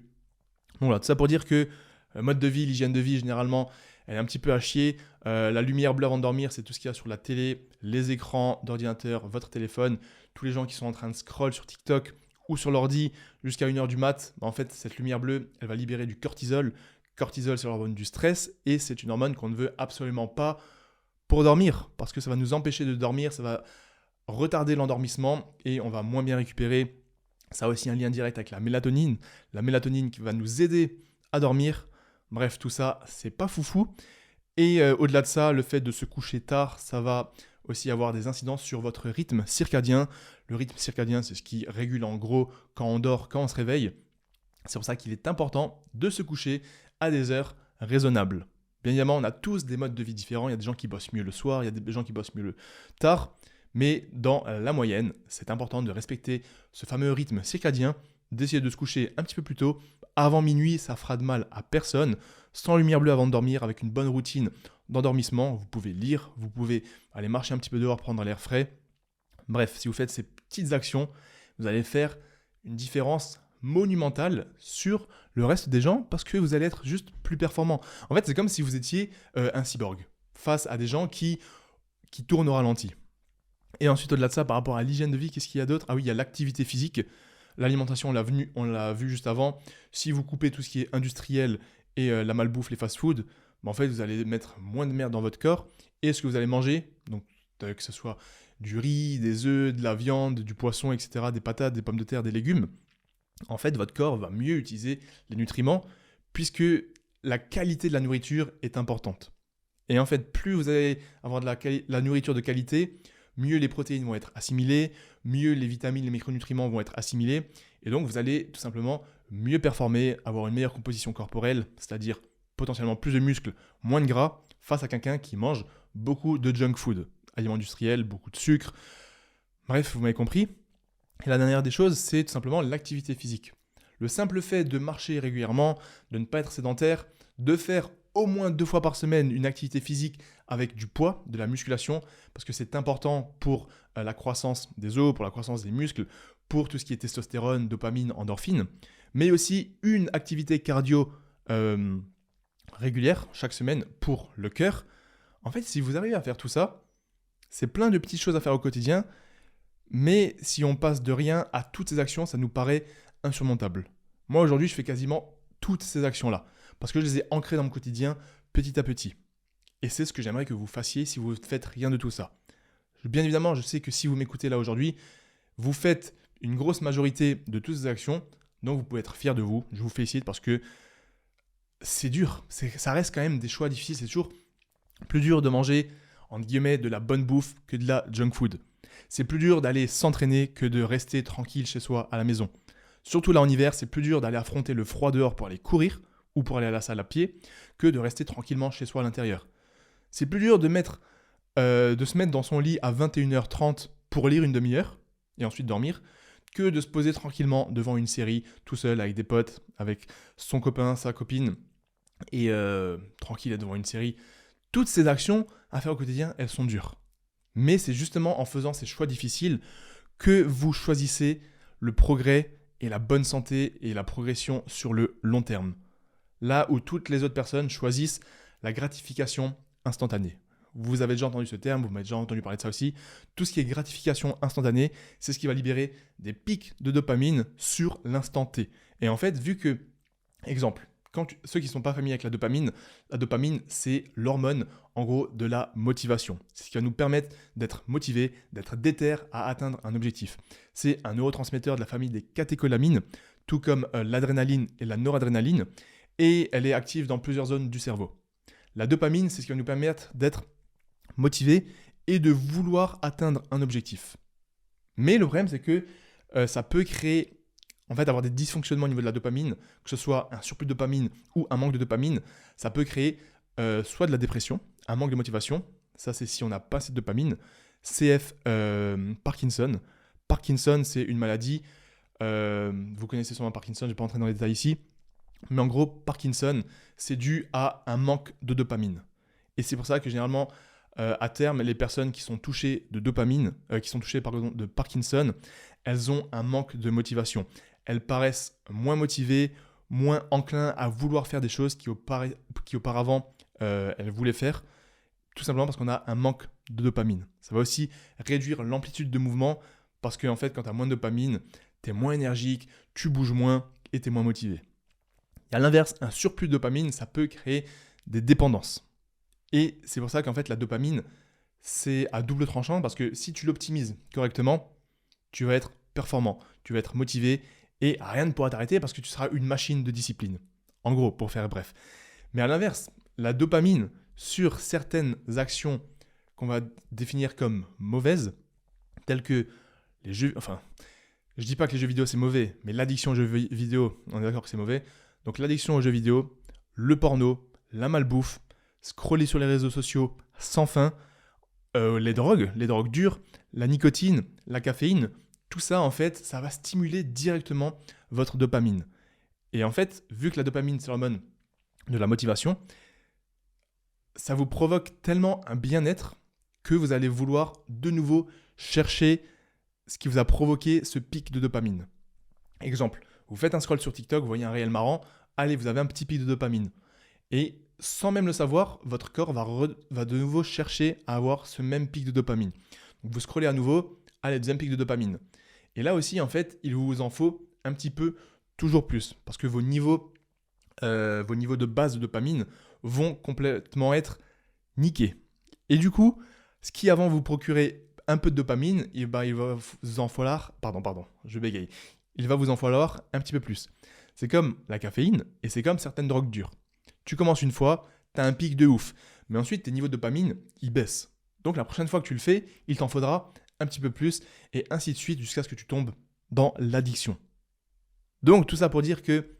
Donc voilà, tout ça pour dire que le mode de vie, l'hygiène de vie, généralement, elle est un petit peu à chier. La lumière bleue avant de dormir, c'est tout ce qu'il y a sur la télé, les écrans d'ordinateur, votre téléphone, tous les gens qui sont en train de scroll sur TikTok ou sur l'ordi jusqu'à 1h du mat. En fait, cette lumière bleue, elle va libérer du cortisol. Cortisol, c'est l'hormone du stress et c'est une hormone qu'on ne veut absolument pas pour dormir parce que ça va nous empêcher de dormir, ça va retarder l'endormissement et on va moins bien récupérer. Ça a aussi un lien direct avec la mélatonine qui va nous aider à dormir. Bref, tout ça, c'est pas foufou. Et au-delà de ça, le fait de se coucher tard, ça va aussi avoir des incidences sur votre rythme circadien. Le rythme circadien, c'est ce qui régule en gros quand on dort, quand on se réveille. C'est pour ça qu'il est important de se coucher à des heures raisonnables. Bien évidemment, on a tous des modes de vie différents. Il y a des gens qui bossent mieux le soir, il y a des gens qui bossent mieux le tard. Mais dans la moyenne, c'est important de respecter ce fameux rythme circadien, d'essayer de se coucher un petit peu plus tôt. Avant minuit, ça fera de mal à personne. Sans lumière bleue avant de dormir, avec une bonne routine d'endormissement, vous pouvez lire, vous pouvez aller marcher un petit peu dehors, prendre l'air frais. Bref, si vous faites ces petites actions, vous allez faire une différence monumentale sur le reste des gens parce que vous allez être juste plus performant. En fait, c'est comme si vous étiez un cyborg face à des gens qui tournent au ralenti. Et ensuite, au-delà de ça, par rapport à l'hygiène de vie, qu'est-ce qu'il y a d'autre ? Ah oui, il y a l'activité physique. L'alimentation, on l'a vu juste avant. Si vous coupez tout ce qui est industriel et la malbouffe, les fast-food, en fait, vous allez mettre moins de merde dans votre corps. Et ce que vous allez manger, donc que ce soit du riz, des œufs, de la viande, du poisson, etc., des patates, des pommes de terre, des légumes, en fait, votre corps va mieux utiliser les nutriments puisque la qualité de la nourriture est importante. Et en fait, plus vous allez avoir de la nourriture de qualité, mieux les protéines vont être assimilées, mieux les vitamines, les micronutriments vont être assimilés, et donc vous allez tout simplement mieux performer, avoir une meilleure composition corporelle, c'est-à-dire potentiellement plus de muscles, moins de gras, face à quelqu'un qui mange beaucoup de junk food, aliments industriels, beaucoup de sucre. Bref, vous m'avez compris. Et la dernière des choses, c'est tout simplement l'activité physique. Le simple fait de marcher régulièrement, de ne pas être sédentaire, de faire au moins 2 fois par semaine une activité physique avec du poids, de la musculation, parce que c'est important pour la croissance des os, pour la croissance des muscles, pour tout ce qui est testostérone, dopamine, endorphine, mais aussi une activité cardio régulière chaque semaine pour le cœur. En fait, si vous arrivez à faire tout ça, c'est plein de petites choses à faire au quotidien, mais si on passe de rien à toutes ces actions, ça nous paraît insurmontable. Moi, aujourd'hui, je fais quasiment toutes ces actions-là, parce que je les ai ancrées dans mon quotidien petit à petit. Et c'est ce que j'aimerais que vous fassiez si vous ne faites rien de tout ça. Bien évidemment, je sais que si vous m'écoutez là aujourd'hui, vous faites une grosse majorité de toutes ces actions, donc vous pouvez être fiers de vous. Je vous félicite parce que c'est dur. Ça reste quand même des choix difficiles. C'est toujours plus dur de manger, entre guillemets, de la bonne bouffe que de la junk food. C'est plus dur d'aller s'entraîner que de rester tranquille chez soi à la maison. Surtout là en hiver, c'est plus dur d'aller affronter le froid dehors pour aller courir ou pour aller à la salle à pied que de rester tranquillement chez soi à l'intérieur. C'est plus dur de se mettre dans son lit à 21h30 pour lire une demi-heure et ensuite dormir que de se poser tranquillement devant une série tout seul avec des potes, avec son copain, sa copine et tranquille devant une série. Toutes ces actions à faire au quotidien, elles sont dures. Mais c'est justement en faisant ces choix difficiles que vous choisissez le progrès et la bonne santé et la progression sur le long terme. Là où toutes les autres personnes choisissent la gratification instantanée. Vous avez déjà entendu ce terme, vous m'avez déjà entendu parler de ça aussi. Tout ce qui est gratification instantanée, c'est ce qui va libérer des pics de dopamine sur l'instant T. Et en fait, vu que, exemple, ceux qui ne sont pas familiers avec la dopamine, c'est l'hormone, en gros, de la motivation. C'est ce qui va nous permettre d'être motivé, d'être déter à atteindre un objectif. C'est un neurotransmetteur de la famille des catécholamines, tout comme l'adrénaline et la noradrénaline, et elle est active dans plusieurs zones du cerveau. La dopamine, c'est ce qui va nous permettre d'être motivé et de vouloir atteindre un objectif. Mais le problème, c'est que ça peut créer, avoir des dysfonctionnements au niveau de la dopamine, que ce soit un surplus de dopamine ou un manque de dopamine, ça peut créer soit de la dépression, un manque de motivation, ça c'est si on n'a pas assez de dopamine, CF Parkinson. Parkinson, c'est une maladie, vous connaissez sûrement Parkinson, je ne vais pas entrer dans les détails ici. Mais en gros, Parkinson, c'est dû à un manque de dopamine. Et c'est pour ça que généralement, à terme, les personnes qui sont touchées de dopamine, qui sont touchées de Parkinson, elles ont un manque de motivation. Elles paraissent moins motivées, moins enclins à vouloir faire des choses qui auparavant elles voulaient faire, tout simplement parce qu'on a un manque de dopamine. Ça va aussi réduire l'amplitude de mouvement parce que en fait, quand tu as moins de dopamine, tu es moins énergique, tu bouges moins et tu es moins motivé. Et à l'inverse, un surplus de dopamine, ça peut créer des dépendances. Et c'est pour ça qu'en fait, la dopamine, c'est à double tranchant parce que si tu l'optimises correctement, tu vas être performant, tu vas être motivé et rien ne pourra t'arrêter parce que tu seras une machine de discipline. En gros, pour faire bref. Mais à l'inverse, la dopamine sur certaines actions qu'on va définir comme mauvaises, telles que les jeux... Enfin, je dis pas que les jeux vidéo c'est mauvais, mais l'addiction aux jeux vidéo, on est d'accord que c'est mauvais. Donc l'addiction aux jeux vidéo, le porno, la malbouffe, scroller sur les réseaux sociaux sans fin, les drogues dures, la nicotine, la caféine, tout ça en fait, ça va stimuler directement votre dopamine. Et en fait, vu que la dopamine c'est l'hormone de la motivation, ça vous provoque tellement un bien-être que vous allez vouloir de nouveau chercher ce qui vous a provoqué ce pic de dopamine. Exemple, vous faites un scroll sur TikTok, vous voyez un réel marrant, allez, vous avez un petit pic de dopamine. Et sans même le savoir, votre corps va de nouveau chercher à avoir ce même pic de dopamine. Donc vous scrollez à nouveau, allez, deuxième pic de dopamine. Et là aussi, en fait, il vous en faut un petit peu toujours plus, parce que vos niveaux de base de dopamine vont complètement être niqués. Et du coup, ce qui avant vous procurait un peu de dopamine, il va vous en falloir, je bégaye, il va vous en falloir un petit peu plus. C'est comme la caféine et c'est comme certaines drogues dures. Tu commences une fois, tu as un pic de ouf, mais ensuite tes niveaux de dopamine, ils baissent. Donc la prochaine fois que tu le fais, il t'en faudra un petit peu plus et ainsi de suite jusqu'à ce que tu tombes dans l'addiction. Donc tout ça pour dire que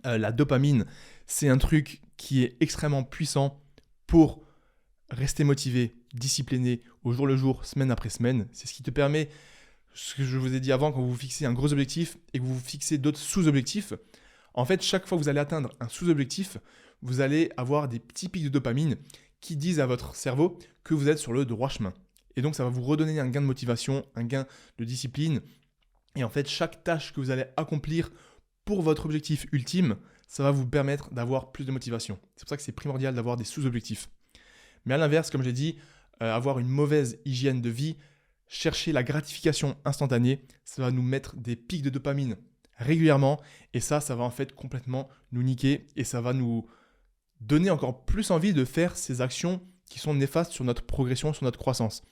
la dopamine, c'est un truc qui est extrêmement puissant pour rester motivé, discipliné au jour le jour, semaine après semaine. C'est ce qui te permet, ce que je vous ai dit avant, quand vous vous fixez un gros objectif et que vous vous fixez d'autres sous-objectifs, en fait, chaque fois que vous allez atteindre un sous-objectif, vous allez avoir des petits pics de dopamine qui disent à votre cerveau que vous êtes sur le droit chemin. Et donc, ça va vous redonner un gain de motivation, un gain de discipline. Et en fait, chaque tâche que vous allez accomplir pour votre objectif ultime, ça va vous permettre d'avoir plus de motivation. C'est pour ça que c'est primordial d'avoir des sous-objectifs. Mais à l'inverse, comme j'ai dit, avoir une mauvaise hygiène de vie, chercher la gratification instantanée, ça va nous mettre des pics de dopamine régulièrement et ça va en fait complètement nous niquer et ça va nous donner encore plus envie de faire ces actions qui sont néfastes sur notre progression, sur notre croissance.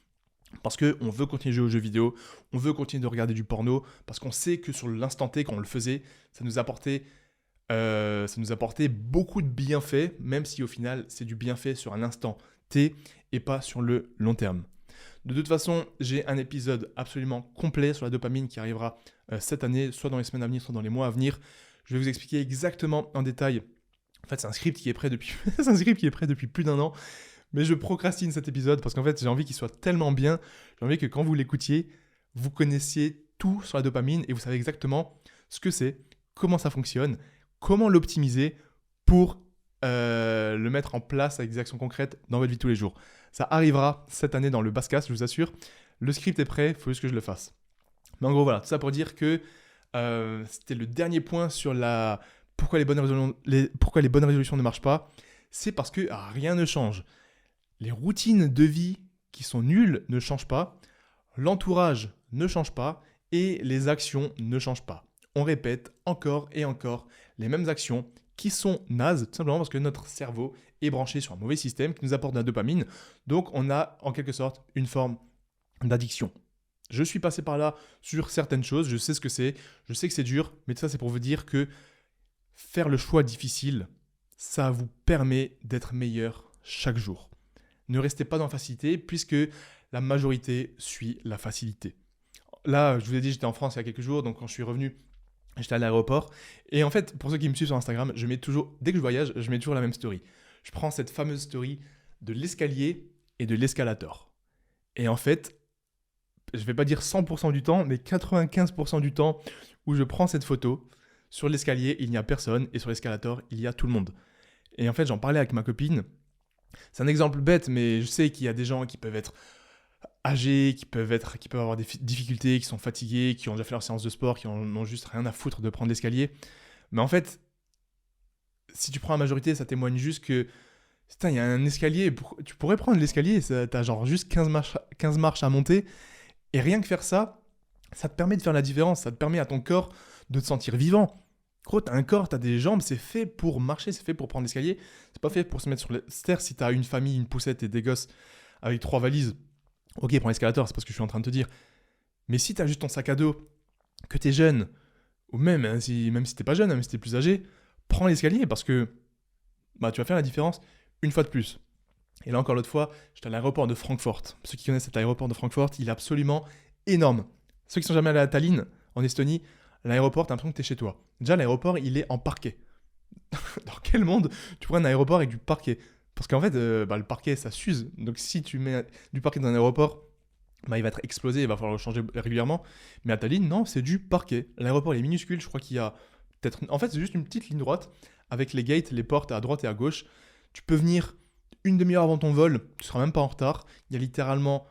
Parce qu'on veut continuer de jouer aux jeux vidéo, on veut continuer de regarder du porno, parce qu'on sait que sur l'instant T, quand on le faisait, ça nous apportait beaucoup de bienfaits, même si au final, c'est du bienfait sur un instant T et pas sur le long terme. De toute façon, j'ai un épisode absolument complet sur la dopamine qui arrivera cette année, soit dans les semaines à venir, soit dans les mois à venir. Je vais vous expliquer exactement en détail. En fait, c'est un script qui est prêt depuis, depuis plus d'un an. Mais je procrastine cet épisode parce qu'en fait, j'ai envie qu'il soit tellement bien. J'ai envie que quand vous l'écoutiez, vous connaissiez tout sur la dopamine et vous savez exactement ce que c'est, comment ça fonctionne, comment l'optimiser pour le mettre en place avec des actions concrètes dans votre vie de tous les jours. Ça arrivera cette année dans le Basscast, je vous assure. Le script est prêt, il faut juste que je le fasse. Mais en gros, voilà, tout ça pour dire que c'était le dernier point sur pourquoi les bonnes résolutions ne marchent pas. C'est parce que rien ne change. Les routines de vie qui sont nulles ne changent pas, l'entourage ne change pas et les actions ne changent pas. On répète encore et encore les mêmes actions qui sont nazes, tout simplement parce que notre cerveau est branché sur un mauvais système qui nous apporte de la dopamine. Donc on a en quelque sorte une forme d'addiction. Je suis passé par là sur certaines choses, je sais ce que c'est, je sais que c'est dur, mais tout ça c'est pour vous dire que faire le choix difficile, ça vous permet d'être meilleur chaque jour. Ne restez pas dans la facilité puisque la majorité suit la facilité. Là, je vous ai dit, j'étais en France il y a quelques jours, donc quand je suis revenu, j'étais à l'aéroport. Et en fait, pour ceux qui me suivent sur Instagram, dès que je voyage, je mets toujours la même story. Je prends cette fameuse story de l'escalier et de l'escalator. Et en fait, je ne vais pas dire 100% du temps, mais 95% du temps où je prends cette photo, Sur l'escalier, il n'y a personne et sur l'escalator, il y a tout le monde. Et en fait, j'en parlais avec ma copine. C'est un exemple bête, mais je sais qu'il y a des gens qui peuvent être âgés, qui peuvent avoir des difficultés, qui sont fatigués, qui ont déjà fait leur séance de sport, qui en ont juste rien à foutre de prendre l'escalier. Mais en fait, si tu prends la majorité, ça témoigne juste que putain, il y a un escalier, tu pourrais prendre l'escalier, t'as genre juste 15 marches à monter, et rien que faire ça, ça te permet de faire la différence, ça te permet à ton corps de te sentir vivant. Gros, t'as un corps, t'as des jambes, c'est fait pour marcher, c'est fait pour prendre l'escalier, c'est pas fait pour se mettre sur les stairs. Si t'as une famille, une poussette et des gosses avec 3 valises, ok, prends l'escalator, c'est pas ce que je suis en train de te dire. Mais si t'as juste ton sac à dos, que t'es jeune, ou même si t'es pas jeune, même si t'es plus âgé, prends l'escalier parce que bah, tu vas faire la différence une fois de plus. Et là encore l'autre fois, j'étais à l'aéroport de Francfort. Ceux qui connaissent cet aéroport de Francfort, il est absolument énorme. Ceux qui sont jamais allés à Tallinn, en Estonie, l'aéroport, t'as l'impression que t'es chez toi. Déjà, l'aéroport, il est en parquet. Dans quel monde tu prends un aéroport avec du parquet? Parce qu'en fait, le parquet, ça s'use. Donc si tu mets du parquet dans un aéroport, bah, il va être explosé, il va falloir le changer régulièrement. Mais à Tallinn, non, c'est du parquet. L'aéroport, il est minuscule, je crois qu'il y a peut-être... En fait, c'est juste une petite ligne droite avec les gates, les portes à droite et à gauche. Tu peux venir une demi-heure avant ton vol, tu seras même pas en retard. Il y a littéralement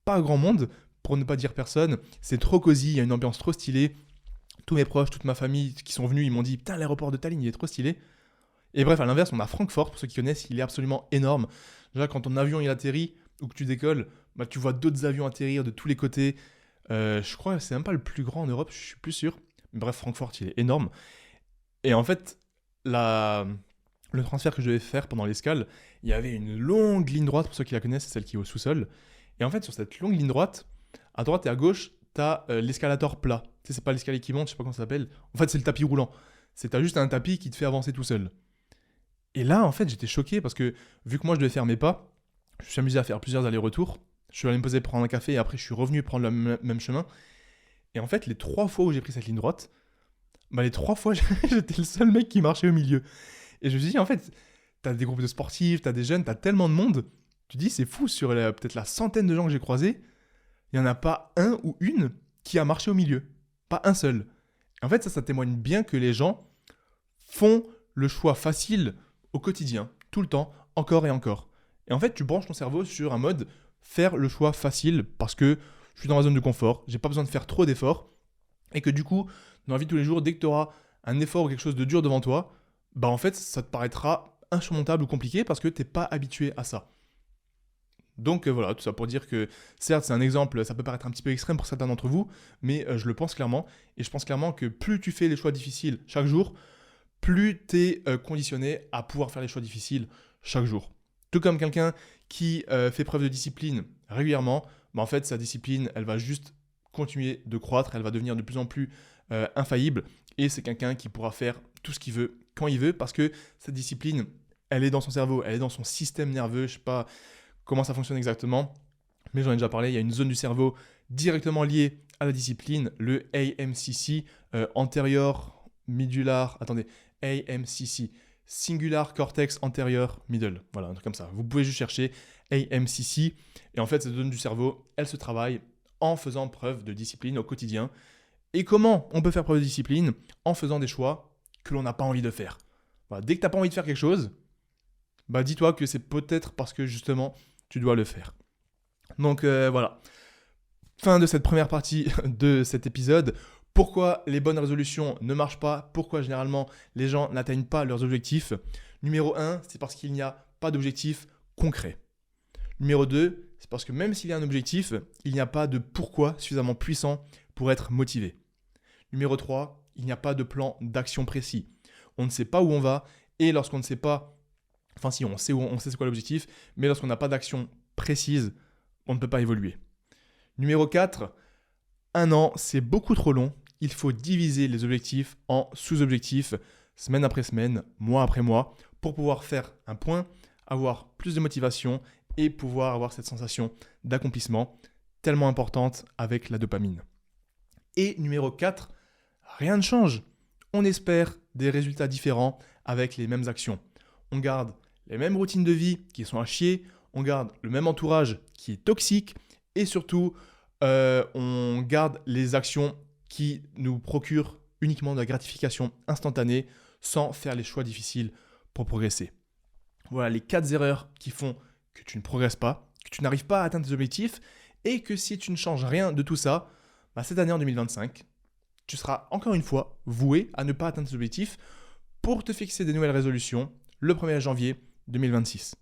pas grand monde, pour ne pas dire personne. C'est trop cosy, il y a une ambiance trop stylée. Tous mes proches, toute ma famille qui sont venus, ils m'ont dit putain, l'aéroport de Tallinn, il est trop stylé. Et bref, à l'inverse, on a Francfort, pour ceux qui connaissent, il est absolument énorme. Déjà, quand ton avion il atterrit ou que tu décolles, bah, tu vois d'autres avions atterrir de tous les côtés. Je crois que c'est même pas le plus grand en Europe, je suis plus sûr. Mais bref, Francfort, il est énorme. Et en fait, le transfert que je devais faire pendant l'escale, il y avait une longue ligne droite, pour ceux qui la connaissent, c'est celle qui est au sous-sol. Et en fait, sur cette longue ligne droite, à droite et à gauche, t'as l'escalator plat. Tu sais, c'est pas l'escalier qui monte, je sais pas comment ça s'appelle. En fait, c'est le tapis roulant. T'as juste un tapis qui te fait avancer tout seul. Et là, en fait, j'étais choqué parce que, vu que moi, je devais faire mes pas, je me suis amusé à faire plusieurs allers-retours. Je suis allé me poser prendre un café et après, je suis revenu prendre le même chemin. Et en fait, les 3 fois où j'ai pris cette ligne droite, bah, les 3 fois, j'étais le seul mec qui marchait au milieu. Et je me suis dit, en fait, t'as des groupes de sportifs, t'as des jeunes, t'as tellement de monde. Tu te dis, c'est fou, sur peut-être la centaine de gens que j'ai croisés, il n'y en a pas un ou une qui a marché au milieu. Pas un seul. Et en fait, ça témoigne bien que les gens font le choix facile au quotidien, tout le temps, encore et encore. Et en fait, tu branches ton cerveau sur un mode faire le choix facile parce que je suis dans ma zone de confort, j'ai pas besoin de faire trop d'efforts et que du coup, dans la vie de tous les jours, dès que tu auras un effort ou quelque chose de dur devant toi, bah en fait, ça te paraîtra insurmontable ou compliqué parce que t'es pas habitué à ça. Donc voilà, tout ça pour dire que certes c'est un exemple, ça peut paraître un petit peu extrême pour certains d'entre vous, mais je le pense clairement, et je pense clairement que plus tu fais les choix difficiles chaque jour, plus tu es conditionné à pouvoir faire les choix difficiles chaque jour. Tout comme quelqu'un qui fait preuve de discipline régulièrement, bah en fait sa discipline elle va juste continuer de croître, elle va devenir de plus en plus infaillible, et c'est quelqu'un qui pourra faire tout ce qu'il veut, quand il veut, parce que cette discipline, elle est dans son cerveau, elle est dans son système nerveux, je sais pas comment ça fonctionne exactement, mais j'en ai déjà parlé, il y a une zone du cerveau directement liée à la discipline, le AMCC, antérieur, médular, attendez, AMCC, Singular Cortex Anterior Middle, voilà, un truc comme ça. Vous pouvez juste chercher AMCC, et en fait, cette zone du cerveau, elle se travaille en faisant preuve de discipline au quotidien. Et comment on peut faire preuve de discipline? En faisant des choix que l'on n'a pas envie de faire. Voilà, dès que tu n'as pas envie de faire quelque chose, bah dis-toi que c'est peut-être parce que justement, tu dois le faire. Donc voilà, fin de cette première partie de cet épisode. Pourquoi les bonnes résolutions ne marchent pas? Pourquoi généralement les gens n'atteignent pas leurs objectifs? Numéro 1, c'est parce qu'il n'y a pas d'objectif concret. Numéro 2, c'est parce que même s'il y a un objectif, il n'y a pas de pourquoi suffisamment puissant pour être motivé. Numéro 3, il n'y a pas de plan d'action précis. On ne sait pas où on va et lorsqu'on ne sait pas, enfin si on sait c'est quoi l'objectif, mais lorsqu'on n'a pas d'action précise, on ne peut pas évoluer. Numéro 4, un an, c'est beaucoup trop long. Il faut diviser les objectifs en sous-objectifs, semaine après semaine, mois après mois, pour pouvoir faire un point, avoir plus de motivation et pouvoir avoir cette sensation d'accomplissement tellement importante avec la dopamine. Et numéro 4, rien ne change. On espère des résultats différents avec les mêmes actions. On garde les mêmes routines de vie qui sont à chier, on garde le même entourage qui est toxique et surtout, on garde les actions qui nous procurent uniquement de la gratification instantanée sans faire les choix difficiles pour progresser. Voilà les 4 erreurs qui font que tu ne progresses pas, que tu n'arrives pas à atteindre tes objectifs et que si tu ne changes rien de tout ça, cette année en 2025, tu seras encore une fois voué à ne pas atteindre tes objectifs pour te fixer des nouvelles résolutions le 1er janvier 2026.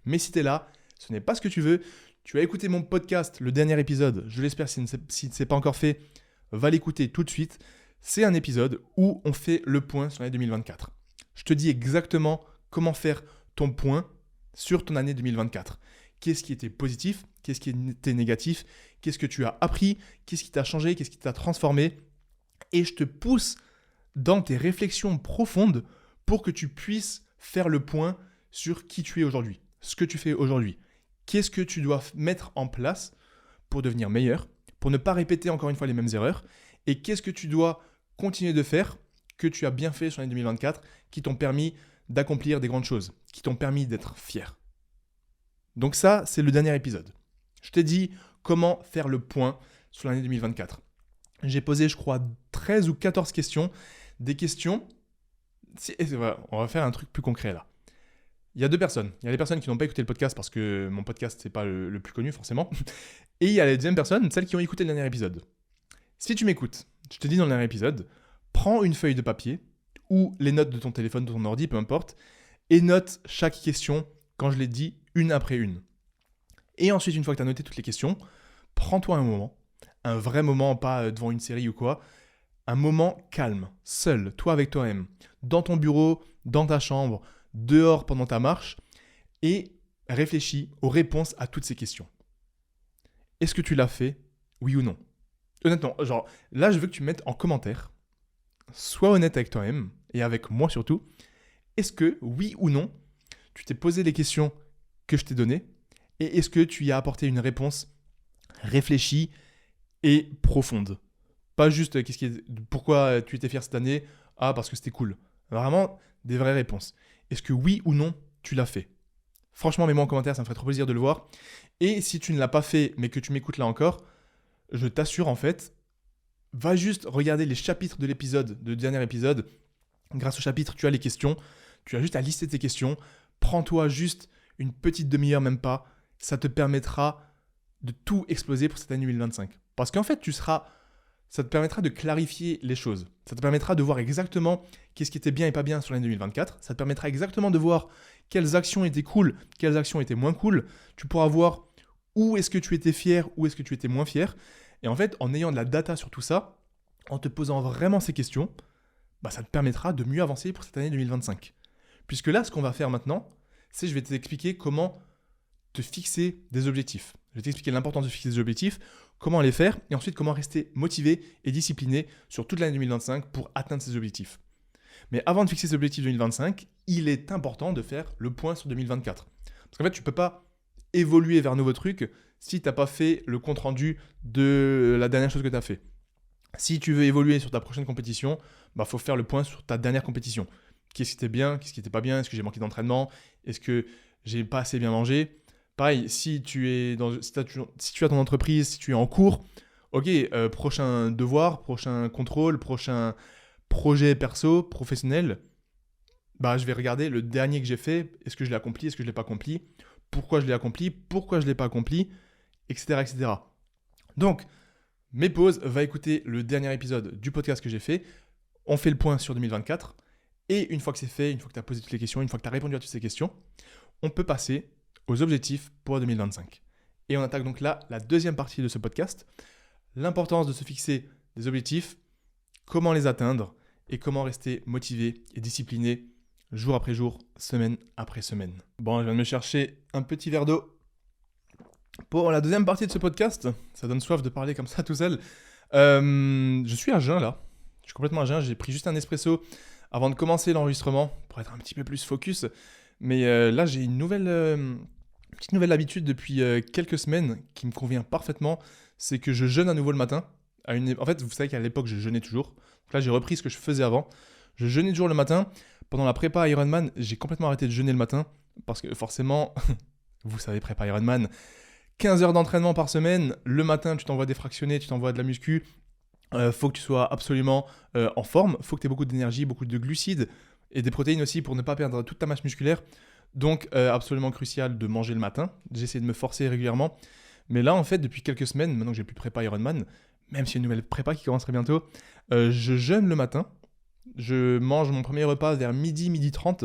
Mais si tu es là, ce n'est pas ce que tu veux, tu as écouté mon podcast, le dernier épisode, je l'espère si ce n'est pas encore fait, va l'écouter tout de suite. C'est un épisode où on fait le point sur l'année 2024. Je te dis exactement comment faire ton point sur ton année 2024. Qu'est-ce qui était positif, qu'est-ce qui était négatif, qu'est-ce que tu as appris, qu'est-ce qui t'a changé, qu'est-ce qui t'a transformé. Et je te pousse dans tes réflexions profondes pour que tu puisses faire le point sur qui tu es aujourd'hui, ce que tu fais aujourd'hui. Qu'est-ce que tu dois mettre en place pour devenir meilleur, pour ne pas répéter encore une fois les mêmes erreurs, et qu'est-ce que tu dois continuer de faire que tu as bien fait sur l'année 2024, qui t'ont permis d'accomplir des grandes choses, qui t'ont permis d'être fier. Donc ça, c'est le dernier épisode. Je t'ai dit comment faire le point sur l'année 2024. J'ai posé, je crois, 13 ou 14 questions. Des questions... on va faire un truc plus concret là. Il y a 2 personnes. Il y a les personnes qui n'ont pas écouté le podcast parce que mon podcast, c'est pas le plus connu forcément. Et il y a les deuxième personnes, celles qui ont écouté le dernier épisode. Si tu m'écoutes, je te dis dans le dernier épisode, prends une feuille de papier ou les notes de ton téléphone, de ton ordi, peu importe, et note chaque question quand je l'ai dit une après une. Et ensuite, une fois que tu as noté toutes les questions, prends-toi un moment, un vrai moment, pas devant une série ou quoi, un moment calme, seul, toi avec toi-même, dans ton bureau, dans ta chambre, dehors pendant ta marche, et réfléchis aux réponses à toutes ces questions. Est-ce que tu l'as fait, oui ou non? Honnêtement, là je veux que tu mettes en commentaire, sois honnête avec toi-même, et avec moi surtout, est-ce que, oui ou non, tu t'es posé les questions que je t'ai données, et est-ce que tu y as apporté une réponse réfléchie et profonde? Pas juste pourquoi tu étais fier cette année, parce que c'était cool. Vraiment, des vraies réponses. Est-ce que oui ou non, tu l'as fait? Franchement, mets-moi en commentaire, ça me ferait trop plaisir de le voir. Et si tu ne l'as pas fait, mais que tu m'écoutes là encore, je t'assure en fait, va juste regarder les chapitres de l'épisode, de dernier épisode. Grâce au chapitre, tu as les questions. Tu as juste à lister tes questions. Prends-toi juste une petite demi-heure, même pas. Ça te permettra de tout exploser pour cette année 2025. Parce qu'en fait, ça te permettra de clarifier les choses. Ça te permettra de voir exactement qu'est-ce qui était bien et pas bien sur l'année 2024. Ça te permettra exactement de voir quelles actions étaient cool, quelles actions étaient moins cool. Tu pourras voir où est-ce que tu étais fier, où est-ce que tu étais moins fier. Et en fait, en ayant de la data sur tout ça, en te posant vraiment ces questions, ça te permettra de mieux avancer pour cette année 2025. Puisque là, ce qu'on va faire maintenant, c'est je vais t'expliquer comment te fixer des objectifs. Je vais t'expliquer l'importance de fixer des objectifs, comment les faire, et ensuite comment rester motivé et discipliné sur toute l'année 2025 pour atteindre ces objectifs. Mais avant de fixer ces objectifs 2025, il est important de faire le point sur 2024. Parce qu'en fait, tu ne peux pas évoluer vers un nouveau truc si tu n'as pas fait le compte-rendu de la dernière chose que tu as fait. Si tu veux évoluer sur ta prochaine compétition, faut faire le point sur ta dernière compétition. Qu'est-ce qui était bien, qu'est-ce qui n'était pas bien, est-ce que j'ai manqué d'entraînement, est-ce que j'ai pas assez bien mangé. Pareil, si tu as ton entreprise, si tu es en cours, ok, prochain devoir, prochain contrôle, prochain projet perso, professionnel, je vais regarder le dernier que j'ai fait, est-ce que je l'ai accompli, est-ce que je ne l'ai pas accompli, pourquoi je l'ai accompli, pourquoi je ne l'ai pas accompli, etc., etc. Donc, mes pauses, va écouter le dernier épisode du podcast que j'ai fait, on fait le point sur 2024, et une fois que c'est fait, une fois que tu as posé toutes les questions, une fois que tu as répondu à toutes ces questions, on peut passer aux objectifs pour 2025. Et on attaque donc là la deuxième partie de ce podcast, l'importance de se fixer des objectifs, comment les atteindre et comment rester motivé et discipliné jour après jour, semaine après semaine. Bon, je viens de me chercher un petit verre d'eau pour la deuxième partie de ce podcast. Ça donne soif de parler comme ça tout seul. Je suis à jeun là. Je suis complètement à jeun. J'ai pris juste un espresso avant de commencer l'enregistrement pour être un petit peu plus focus. Mais là, j'ai une petite nouvelle habitude depuis quelques semaines qui me convient parfaitement. C'est que je jeûne à nouveau le matin. En fait, vous savez qu'à l'époque, je jeûnais toujours. Donc là, j'ai repris ce que je faisais avant. Je jeûnais toujours le matin. Pendant la prépa Ironman, j'ai complètement arrêté de jeûner le matin. Parce que forcément, vous savez, prépa Ironman, 15 heures d'entraînement par semaine. Le matin, tu t'envoies des fractionnés, tu t'envoies de la muscu. Faut que tu sois absolument en forme, faut que tu aies beaucoup d'énergie, beaucoup de glucides et des protéines aussi pour ne pas perdre toute ta masse musculaire. Donc absolument crucial de manger le matin. J'essaie de me forcer régulièrement. Mais là, en fait, depuis quelques semaines, maintenant que j'ai plus prépa Ironman, même s'il y a une nouvelle prépa qui commencerait bientôt, je jeûne le matin. Je mange mon premier repas vers midi 30.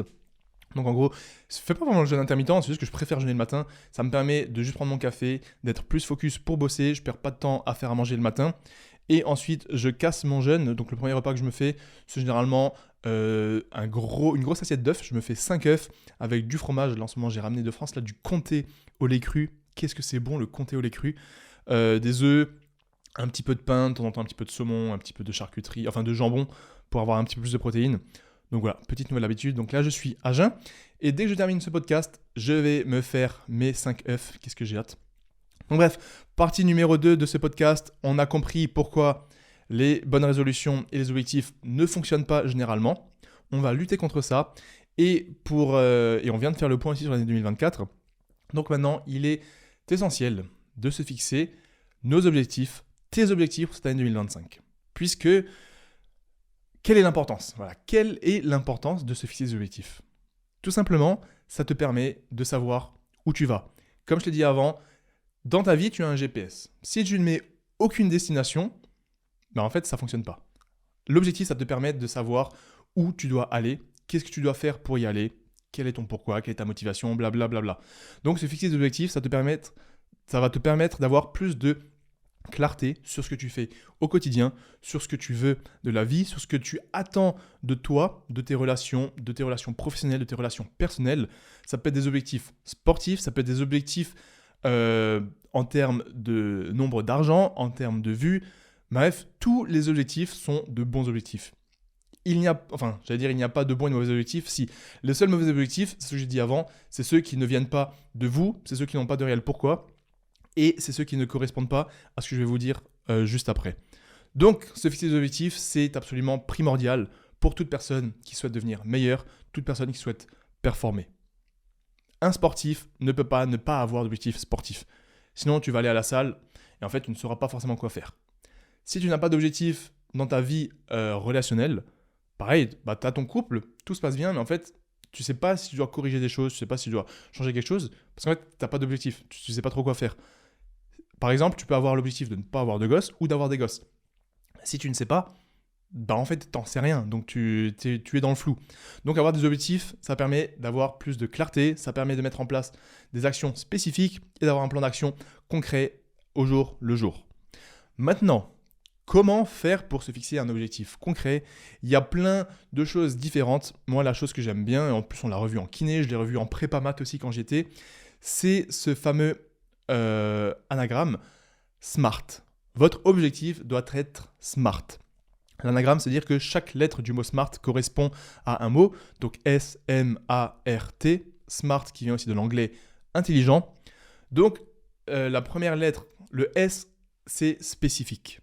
Donc en gros, je fais pas vraiment le jeûne intermittent, c'est juste que je préfère jeûner le matin. Ça me permet de juste prendre mon café, d'être plus focus pour bosser. Je perds pas de temps à faire à manger le matin. Et ensuite, je casse mon jeûne. Donc le premier repas que je me fais, c'est généralement une grosse assiette d'œufs. Je me fais 5 œufs avec du fromage. Là en ce moment, j'ai ramené de France là, du comté au lait cru. Qu'est-ce que c'est bon le comté au lait cru. Des œufs, un petit peu de pain, de temps en temps un petit peu de saumon, un petit peu de charcuterie, enfin de jambon pour avoir un petit peu plus de protéines. Donc voilà, petite nouvelle habitude. Donc là, je suis à jeun. Et dès que je termine ce podcast, je vais me faire mes 5 œufs. Qu'est-ce que j'ai hâte. Donc bref, partie numéro 2 de ce podcast. On a compris pourquoi les bonnes résolutions et les objectifs ne fonctionnent pas généralement. On va lutter contre ça. Et on vient de faire le point aussi sur l'année 2024. Donc maintenant, il est essentiel de se fixer nos objectifs, tes objectifs pour cette année 2025. Puisque... quelle est l'importance ? Voilà, quelle est l'importance de se fixer des objectifs ? Tout simplement, ça te permet de savoir où tu vas. Comme je l'ai dit avant, dans ta vie, tu as un GPS. Si tu ne mets aucune destination, en fait, ça ne fonctionne pas. L'objectif, ça te permet de savoir où tu dois aller, qu'est-ce que tu dois faire pour y aller, quel est ton pourquoi, quelle est ta motivation, blablabla. Donc, se fixer des objectifs, ça va te permettre d'avoir plus de clarté sur ce que tu fais au quotidien, sur ce que tu veux de la vie, sur ce que tu attends de toi, de tes relations professionnelles, de tes relations personnelles. Ça peut être des objectifs sportifs, ça peut être des objectifs en termes de nombre d'argent, en termes de vues. Bref, tous les objectifs sont de bons objectifs. Il n'y a pas de bons et de mauvais objectifs. Si les seuls mauvais objectifs, c'est ce que j'ai dit avant, c'est ceux qui ne viennent pas de vous, c'est ceux qui n'ont pas de réel pourquoi. Et c'est ceux qui ne correspondent pas à ce que je vais vous dire juste après. Donc, se fixer des objectifs, c'est absolument primordial pour toute personne qui souhaite devenir meilleure, toute personne qui souhaite performer. Un sportif ne peut pas ne pas avoir d'objectif sportif. Sinon, tu vas aller à la salle et en fait, tu ne sauras pas forcément quoi faire. Si tu n'as pas d'objectif dans ta vie relationnelle, pareil, tu as ton couple, tout se passe bien, mais en fait, tu ne sais pas si tu dois corriger des choses, tu ne sais pas si tu dois changer quelque chose, parce qu'en fait, tu n'as pas d'objectif, tu ne sais pas trop quoi faire. Par exemple, tu peux avoir l'objectif de ne pas avoir de gosses ou d'avoir des gosses. Si tu ne sais pas, en fait, tu n'en sais rien, donc tu es dans le flou. Donc avoir des objectifs, ça permet d'avoir plus de clarté, ça permet de mettre en place des actions spécifiques et d'avoir un plan d'action concret au jour le jour. Maintenant, comment faire pour se fixer un objectif concret ? Il y a plein de choses différentes. Moi, la chose que j'aime bien, et en plus on l'a revu en kiné, je l'ai revu en prépa maths aussi quand j'étais, c'est ce fameux anagramme SMART. Votre objectif doit être SMART. L'anagramme, c'est-à-dire que chaque lettre du mot SMART correspond à un mot, donc S-M-A-R-T, SMART qui vient aussi de l'anglais intelligent. Donc, la première lettre, le S, c'est spécifique.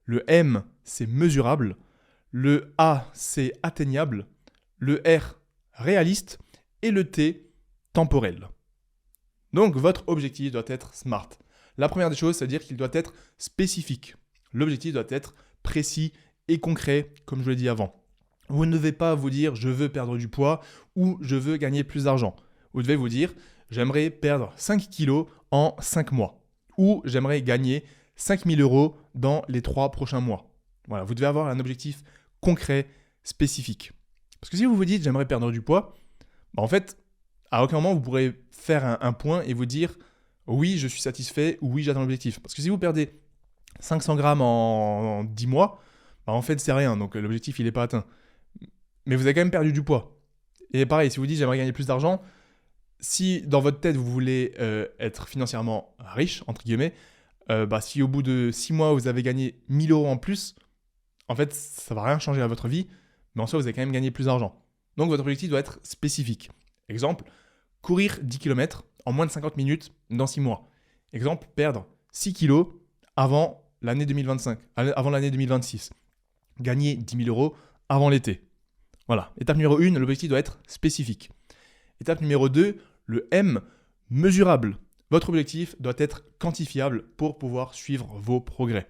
Le M, c'est mesurable. Le A, c'est atteignable. Le R, réaliste. Et le T, temporel. Donc, votre objectif doit être SMART. La première des choses, c'est-à-dire qu'il doit être spécifique. L'objectif doit être précis et concret, comme je l'ai dit avant. Vous ne devez pas vous dire « je veux perdre du poids » ou « je veux gagner plus d'argent ». Vous devez vous dire « j'aimerais perdre 5 kilos en 5 mois » ou « j'aimerais gagner 5 000 € dans les 3 prochains mois ». Voilà, vous devez avoir un objectif concret, spécifique. Parce que si vous vous dites « j'aimerais perdre du poids », en fait, à aucun moment vous pourrez faire un point et vous dire « oui, je suis satisfait » ou « oui, j'atteins l'objectif ». Parce que si vous perdez 500 grammes en 10 mois, en fait, c'est rien, donc l'objectif, il n'est pas atteint. Mais vous avez quand même perdu du poids. Et pareil, si vous dites « j'aimerais gagner plus d'argent », si dans votre tête, vous voulez être financièrement riche, entre guillemets, si au bout de 6 mois, vous avez gagné 1 000 € en plus, en fait, ça ne va rien changer à votre vie, mais en soi, vous avez quand même gagné plus d'argent. Donc, votre objectif doit être spécifique. Exemple, courir 10 km en moins de 50 minutes dans 6 mois. Exemple, perdre 6 kilos avant l'année 2025, avant l'année 2026. Gagner 10 000 € avant l'été. Voilà. Étape numéro 1, l'objectif doit être spécifique. Étape numéro 2, le M, mesurable. Votre objectif doit être quantifiable pour pouvoir suivre vos progrès.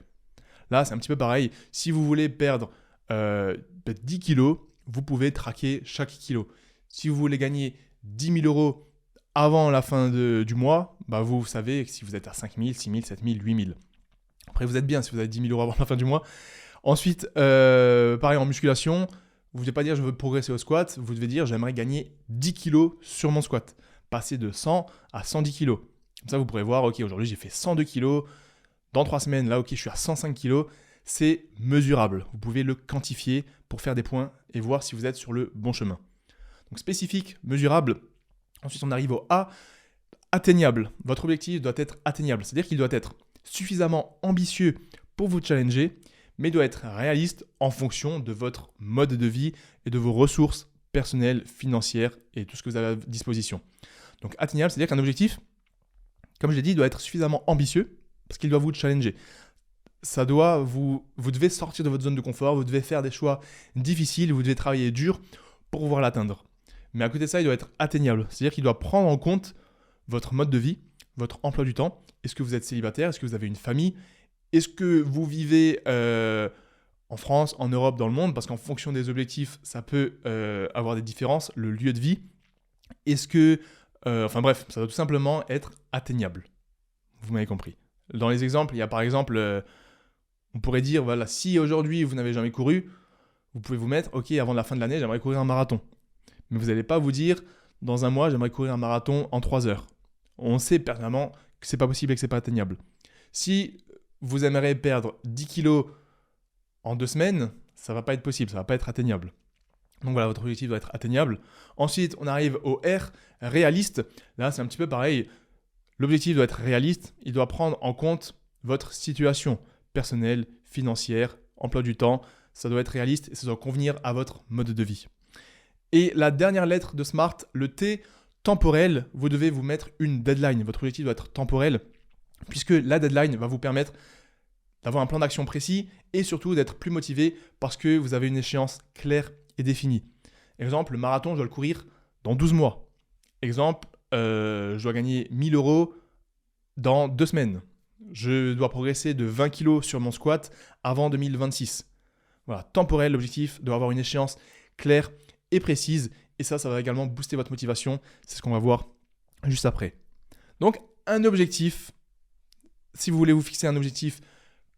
Là, c'est un petit peu pareil. Si vous voulez perdre 10 kilos, vous pouvez traquer chaque kilo. Si vous voulez gagner 10 000 euros avant la fin du mois, vous savez que si vous êtes à 5 000, 6 000, 7 000, 8 000. Après, vous êtes bien si vous avez 10 000 euros avant la fin du mois. Ensuite, pareil en musculation, vous ne devez pas dire je veux progresser au squat, vous devez dire j'aimerais gagner 10 kilos sur mon squat. Passer de 100 à 110 kilos. Comme ça, vous pourrez voir, ok, aujourd'hui j'ai fait 102 kilos. Dans 3 semaines, là, ok, je suis à 105 kilos. C'est mesurable. Vous pouvez le quantifier pour faire des points et voir si vous êtes sur le bon chemin. Donc spécifique, mesurable. Ensuite, on arrive au A, atteignable. Votre objectif doit être atteignable. C'est-à-dire qu'il doit être suffisamment ambitieux pour vous challenger, mais doit être réaliste en fonction de votre mode de vie et de vos ressources personnelles, financières et tout ce que vous avez à disposition. Donc atteignable, c'est-à-dire qu'un objectif, comme je l'ai dit, doit être suffisamment ambitieux parce qu'il doit vous challenger. Vous devez sortir de votre zone de confort, vous devez faire des choix difficiles, vous devez travailler dur pour pouvoir l'atteindre. Mais à côté de ça, il doit être atteignable. C'est-à-dire qu'il doit prendre en compte votre mode de vie, votre emploi du temps. Est-ce que vous êtes célibataire? Est-ce que vous avez une famille? Est-ce que vous vivez en France, en Europe, dans le monde? Parce qu'en fonction des objectifs, ça peut avoir des différences. Le lieu de vie. Est-ce que... bref, ça doit tout simplement être atteignable. Vous m'avez compris. Dans les exemples, il y a par exemple... on pourrait dire, voilà, si aujourd'hui vous n'avez jamais couru, vous pouvez vous mettre, ok, avant la fin de l'année, j'aimerais courir un marathon. Mais vous n'allez pas vous dire, dans un mois, j'aimerais courir un marathon en 3 heures. On sait pertinemment que ce n'est pas possible et que ce n'est pas atteignable. Si vous aimeriez perdre 10 kilos en 2 semaines, ça ne va pas être possible, ça ne va pas être atteignable. Donc voilà, votre objectif doit être atteignable. Ensuite, on arrive au R, réaliste. Là, c'est un petit peu pareil. L'objectif doit être réaliste, il doit prendre en compte votre situation personnelle, financière, emploi du temps. Ça doit être réaliste et ça doit convenir à votre mode de vie. Et la dernière lettre de SMART, le T, temporel, vous devez vous mettre une deadline. Votre objectif doit être temporel, puisque la deadline va vous permettre d'avoir un plan d'action précis et surtout d'être plus motivé parce que vous avez une échéance claire et définie. Exemple, le marathon, je dois le courir dans 12 mois. Exemple, je dois gagner 1 000 euros dans 2 semaines. Je dois progresser de 20 kilos sur mon squat avant 2026. Voilà, temporel, l'objectif doit avoir une échéance claire et précise. Et ça va également booster votre motivation. C'est ce qu'on va voir juste après. Donc, un objectif, si vous voulez vous fixer un objectif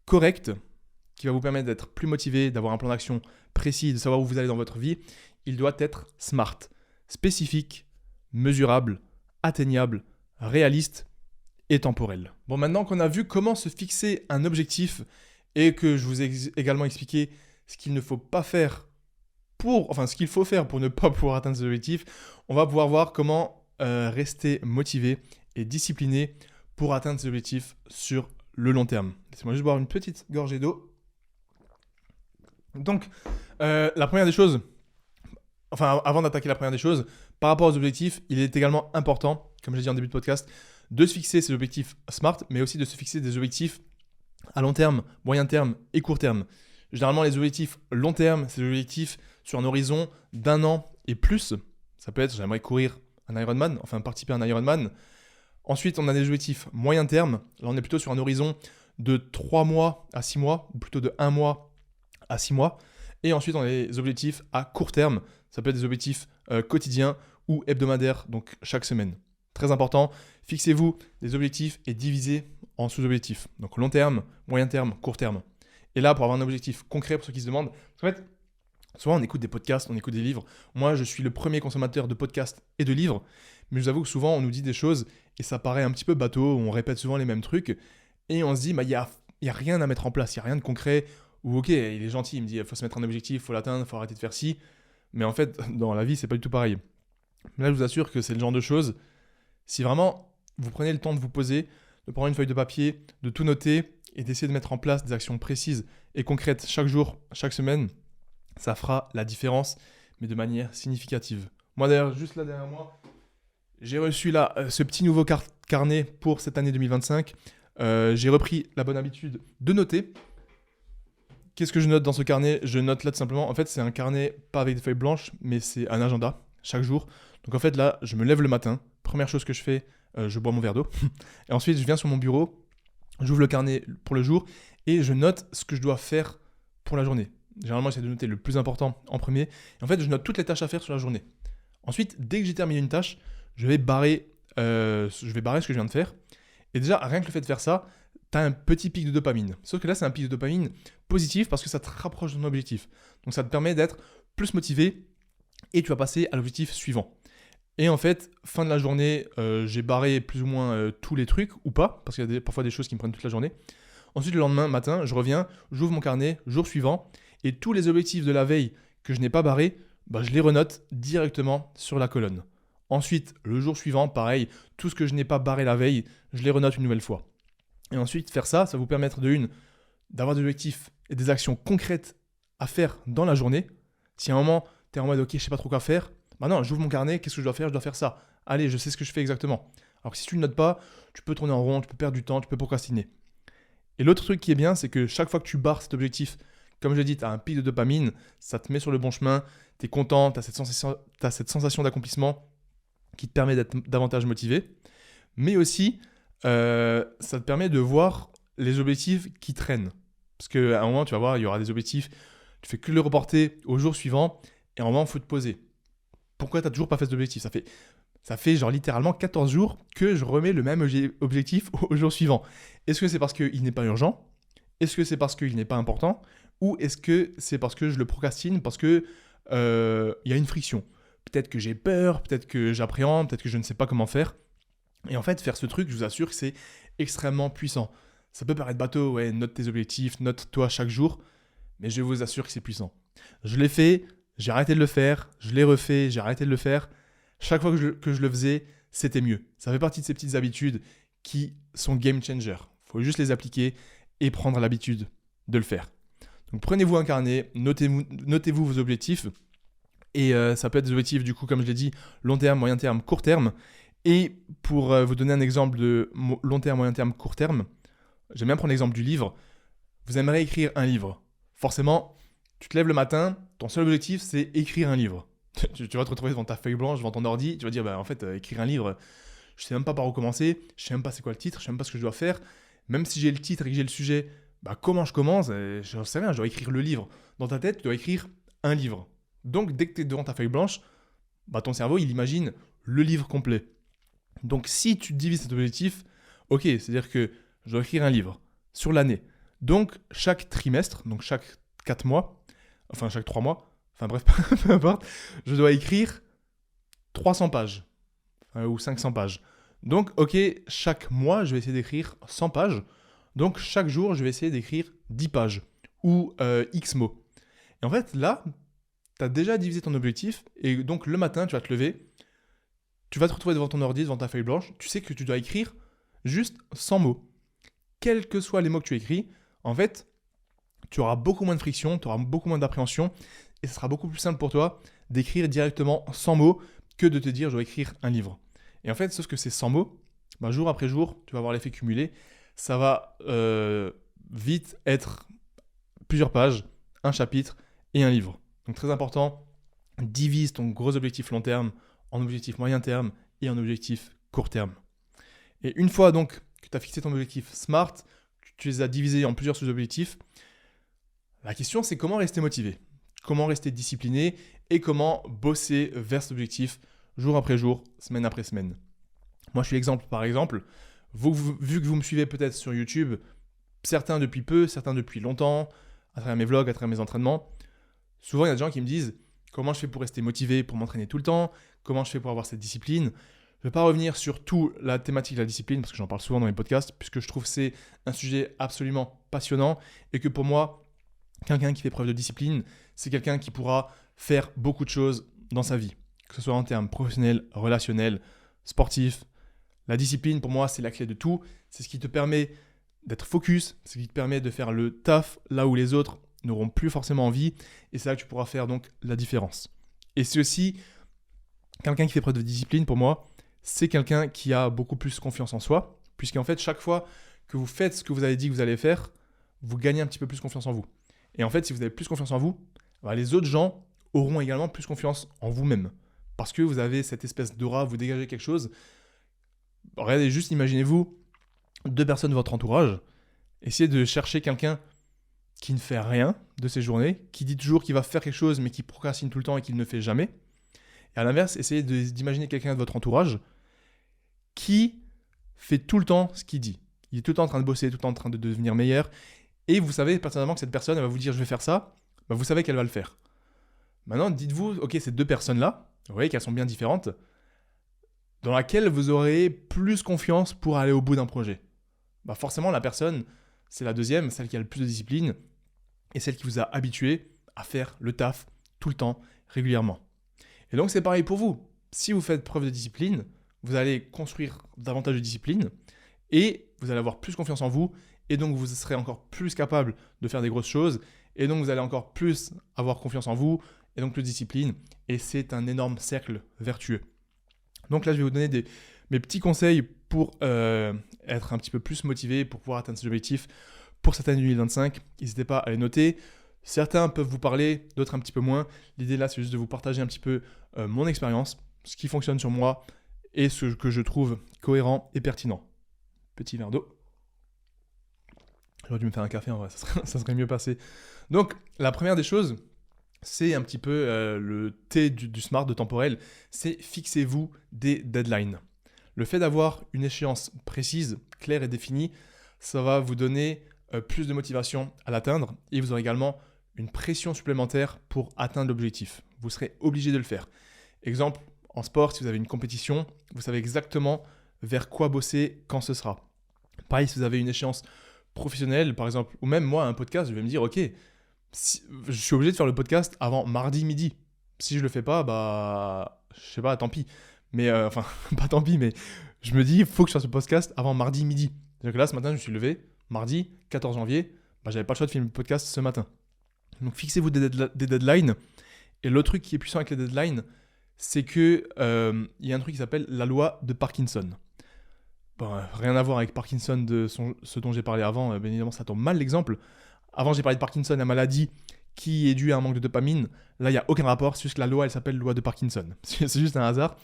correct, qui va vous permettre d'être plus motivé, d'avoir un plan d'action précis, de savoir où vous allez dans votre vie, il doit être SMART, spécifique, mesurable, atteignable, réaliste et temporel. Bon, maintenant qu'on a vu comment se fixer un objectif et que je vous ai également expliqué ce qu'il ne faut pas faire ce qu'il faut faire pour ne pas pouvoir atteindre ces objectifs, on va pouvoir voir comment rester motivé et discipliné pour atteindre ces objectifs sur le long terme. Laissez-moi juste boire une petite gorgée d'eau. Donc, la première des choses, avant d'attaquer la première des choses, par rapport aux objectifs, il est également important, comme je l'ai dit en début de podcast, de se fixer ces objectifs SMART, mais aussi de se fixer des objectifs à long terme, moyen terme et court terme. Généralement, les objectifs long terme, c'est des objectifs sur un horizon d'1 an et plus. Ça peut être, j'aimerais courir un Ironman, participer à un Ironman. Ensuite, on a des objectifs moyen terme. Là, on est plutôt sur un horizon de 3 mois à 6 mois, ou plutôt de 1 mois à 6 mois. Et ensuite, on a des objectifs à court terme. Ça peut être des objectifs quotidiens ou hebdomadaires, donc chaque semaine. Très important, fixez-vous des objectifs et divisez en sous-objectifs. Donc long terme, moyen terme, court terme. Et là, pour avoir un objectif concret pour ceux qui se demandent, en fait, souvent on écoute des podcasts, on écoute des livres. Moi, je suis le premier consommateur de podcasts et de livres, mais je vous avoue que souvent on nous dit des choses et ça paraît un petit peu bateau, on répète souvent les mêmes trucs et on se dit, il y a rien à mettre en place, il n'y a rien de concret. Ou ok, il est gentil, il me dit, il faut se mettre un objectif, il faut l'atteindre, il faut arrêter de faire ci. Mais en fait, dans la vie, c'est pas du tout pareil. Là, je vous assure que c'est le genre de choses, si vraiment vous prenez le temps de vous poser, de prendre une feuille de papier, de tout noter et d'essayer de mettre en place des actions précises et concrètes chaque jour, chaque semaine, ça fera la différence, mais de manière significative. Moi d'ailleurs, juste là derrière moi, j'ai reçu là ce petit nouveau carnet pour cette année 2025. J'ai repris la bonne habitude de noter. Qu'est-ce que je note dans ce carnet? Je note là tout simplement, en fait c'est un carnet pas avec des feuilles blanches, mais c'est un agenda chaque jour. Donc en fait là, je me lève le matin, première chose que je fais, je bois mon verre d'eau. Et ensuite je viens sur mon bureau, j'ouvre le carnet pour le jour et je note ce que je dois faire pour la journée. Généralement, j'essaie de noter le plus important en premier. Et en fait, je note toutes les tâches à faire sur la journée. Ensuite, dès que j'ai terminé une tâche, je vais barrer ce que je viens de faire. Et déjà, rien que le fait de faire ça, tu as un petit pic de dopamine. Sauf que là, c'est un pic de dopamine positif parce que ça te rapproche de ton objectif. Donc ça te permet d'être plus motivé et tu vas passer à l'objectif suivant. Et en fait, fin de la journée, j'ai barré plus ou moins tous les trucs, ou pas, parce qu'il y a parfois des choses qui me prennent toute la journée. Ensuite, le lendemain matin, je reviens, j'ouvre mon carnet, jour suivant, et tous les objectifs de la veille que je n'ai pas barrés, je les renote directement sur la colonne. Ensuite, le jour suivant, pareil, tout ce que je n'ai pas barré la veille, je les renote une nouvelle fois. Et ensuite, faire ça, ça va vous permettre d'avoir des objectifs et des actions concrètes à faire dans la journée. Si à un moment, tu es en mode, ok, je sais pas trop quoi faire, non, j'ouvre mon carnet, qu'est-ce que je dois faire? Je dois faire ça. Allez, je sais ce que je fais exactement. Alors que si tu ne notes pas, tu peux tourner en rond, tu peux perdre du temps, tu peux procrastiner. Et l'autre truc qui est bien, c'est que chaque fois que tu barres cet objectif, comme je l'ai dit, tu as un pic de dopamine, ça te met sur le bon chemin, tu es content, tu as cette sensation d'accomplissement qui te permet d'être davantage motivé. Mais aussi, ça te permet de voir les objectifs qui traînent. Parce qu'à un moment, tu vas voir, il y aura des objectifs, tu fais que le reporter au jour suivant, et à un moment, il faut te poser. Pourquoi tu n'as toujours pas fait cet objectif? Ça fait genre littéralement 14 jours que je remets le même objectif au jour suivant. Est-ce que c'est parce qu'il n'est pas urgent? Est-ce que c'est parce qu'il n'est pas important? Ou est-ce que c'est parce que je le procrastine, parce que y a une friction? Peut-être que j'ai peur, peut-être que j'appréhende, peut-être que je ne sais pas comment faire. Et en fait, faire ce truc, je vous assure que c'est extrêmement puissant. Ça peut paraître bateau, ouais, note tes objectifs, note-toi chaque jour, mais je vous assure que c'est puissant. Je l'ai fait, j'ai arrêté de le faire, je l'ai refait, j'ai arrêté de le faire. Chaque fois que je le faisais, c'était mieux. Ça fait partie de ces petites habitudes qui sont game changer. Il faut juste les appliquer et prendre l'habitude de le faire. Donc prenez-vous un carnet, notez-vous vos objectifs. Et ça peut être des objectifs, du coup, comme je l'ai dit, long terme, moyen terme, court terme. Et pour vous donner un exemple de long terme, moyen terme, court terme, j'aime bien prendre l'exemple du livre. Vous aimeriez écrire un livre. Forcément, tu te lèves le matin, ton seul objectif, c'est écrire un livre. Tu vas te retrouver devant ta feuille blanche, devant ton ordi, tu vas dire, en fait, écrire un livre, je sais même pas par où commencer, je sais même pas c'est quoi le titre, je sais même pas ce que je dois faire. Même si j'ai le titre et que j'ai le sujet, comment je commence? Je ne sais rien, je dois écrire le livre. Dans ta tête, tu dois écrire un livre. Donc, dès que tu es devant ta feuille blanche, ton cerveau, il imagine le livre complet. Donc, si tu divises cet objectif, ok, c'est-à-dire que je dois écrire un livre sur l'année. Donc, chaque trimestre, donc chaque 4 mois, enfin chaque 3 mois, enfin bref, peu importe, je dois écrire 300 pages ou 500 pages. Donc, ok, chaque mois, je vais essayer d'écrire 100 pages. Donc, chaque jour, je vais essayer d'écrire 10 pages ou X mots. Et en fait, là, tu as déjà divisé ton objectif et donc le matin, tu vas te lever, tu vas te retrouver devant ton ordi, devant ta feuille blanche, tu sais que tu dois écrire juste 100 mots. Quels que soient les mots que tu écris, en fait, tu auras beaucoup moins de friction, tu auras beaucoup moins d'appréhension et ce sera beaucoup plus simple pour toi d'écrire directement 100 mots que de te dire je dois écrire un livre. Et en fait, sauf que ces 100 mots, jour après jour, tu vas avoir l'effet cumulé, ça va vite être plusieurs pages, un chapitre et un livre. Donc très important, divise ton gros objectif long terme en objectif moyen terme et en objectif court terme. Et une fois donc que tu as fixé ton objectif SMART, que tu les as divisés en plusieurs sous-objectifs, la question c'est comment rester motivé, comment rester discipliné et comment bosser vers cet objectif jour après jour, semaine après semaine. Moi je suis l'exemple par exemple, vu que vous me suivez peut-être sur YouTube, certains depuis peu, certains depuis longtemps, à travers mes vlogs, à travers mes entraînements, souvent il y a des gens qui me disent comment je fais pour rester motivé, pour m'entraîner tout le temps, comment je fais pour avoir cette discipline. Je ne vais pas revenir sur toute la thématique de la discipline parce que j'en parle souvent dans mes podcasts, puisque je trouve que c'est un sujet absolument passionnant et que pour moi, quelqu'un qui fait preuve de discipline, c'est quelqu'un qui pourra faire beaucoup de choses dans sa vie, que ce soit en termes professionnels, relationnels, sportifs. La discipline, pour moi, c'est la clé de tout. C'est ce qui te permet d'être focus, c'est ce qui te permet de faire le taf là où les autres n'auront plus forcément envie, et c'est là que tu pourras faire donc la différence. Et c'est aussi quelqu'un qui fait preuve de discipline, pour moi, c'est quelqu'un qui a beaucoup plus confiance en soi, puisqu'en fait, chaque fois que vous faites ce que vous avez dit que vous allez faire, vous gagnez un petit peu plus confiance en vous. Et en fait, si vous avez plus confiance en vous, les autres gens auront également plus confiance en vous-même, parce que vous avez cette espèce d'aura, vous dégagez quelque chose. Regardez, juste imaginez-vous, 2 personnes de votre entourage, essayez de chercher quelqu'un qui ne fait rien de ses journées, qui dit toujours qu'il va faire quelque chose mais qui procrastine tout le temps et qu'il ne fait jamais. Et à l'inverse, essayez d'imaginer quelqu'un de votre entourage qui fait tout le temps ce qu'il dit. Il est tout le temps en train de bosser, tout le temps en train de devenir meilleur. Et vous savez personnellement que cette personne, elle va vous dire je vais faire ça, bah vous savez qu'elle va le faire. Maintenant, dites-vous, ok, ces 2 personnes-là, vous voyez qu'elles sont bien différentes, dans laquelle vous aurez plus confiance pour aller au bout d'un projet. Bah forcément, la personne, c'est la deuxième, celle qui a le plus de discipline, et celle qui vous a habitué à faire le taf tout le temps, régulièrement. Et donc c'est pareil pour vous. Si vous faites preuve de discipline, vous allez construire davantage de discipline, et vous allez avoir plus confiance en vous, et donc vous serez encore plus capable de faire des grosses choses, et donc vous allez encore plus avoir confiance en vous, et donc plus de discipline, et c'est un énorme cercle vertueux. Donc là, je vais vous donner mes petits conseils pour être un petit peu plus motivé, pour pouvoir atteindre ces objectifs pour cette année 2025. N'hésitez pas à les noter. Certains peuvent vous parler, d'autres un petit peu moins. L'idée là, c'est juste de vous partager un petit peu mon expérience, ce qui fonctionne sur moi et ce que je trouve cohérent et pertinent. Petit verre d'eau. J'aurais dû me faire un café en vrai, ça serait mieux passé. Donc, la première des choses, c'est un petit peu le T du smart, de temporel, c'est fixez-vous des deadlines. Le fait d'avoir une échéance précise, claire et définie, ça va vous donner plus de motivation à l'atteindre et vous aurez également une pression supplémentaire pour atteindre l'objectif. Vous serez obligé de le faire. Exemple, en sport, si vous avez une compétition, vous savez exactement vers quoi bosser quand ce sera. Pareil, si vous avez une échéance professionnelle, par exemple, ou même moi, un podcast, je vais me dire, ok, je suis obligé de faire le podcast avant mardi midi. Si je le fais pas, bah, je sais pas, tant pis. Mais, enfin, pas tant pis, mais je me dis, il faut que je fasse le podcast avant mardi midi. C'est-à-dire que là, ce matin, je me suis levé, mardi 14 janvier, bah, j'avais pas le choix de filmer le podcast ce matin. Donc, fixez-vous des deadlines. Et l'autre truc qui est puissant avec les deadlines, c'est que y a un truc qui s'appelle la loi de Parkinson. Bon, rien à voir avec Parkinson, ce dont j'ai parlé avant. Bien évidemment, ça tombe mal l'exemple. Avant, j'ai parlé de Parkinson, la maladie qui est due à un manque de dopamine. Là, il n'y a aucun rapport. C'est juste que la loi, elle s'appelle loi de Parkinson. C'est juste un hasard.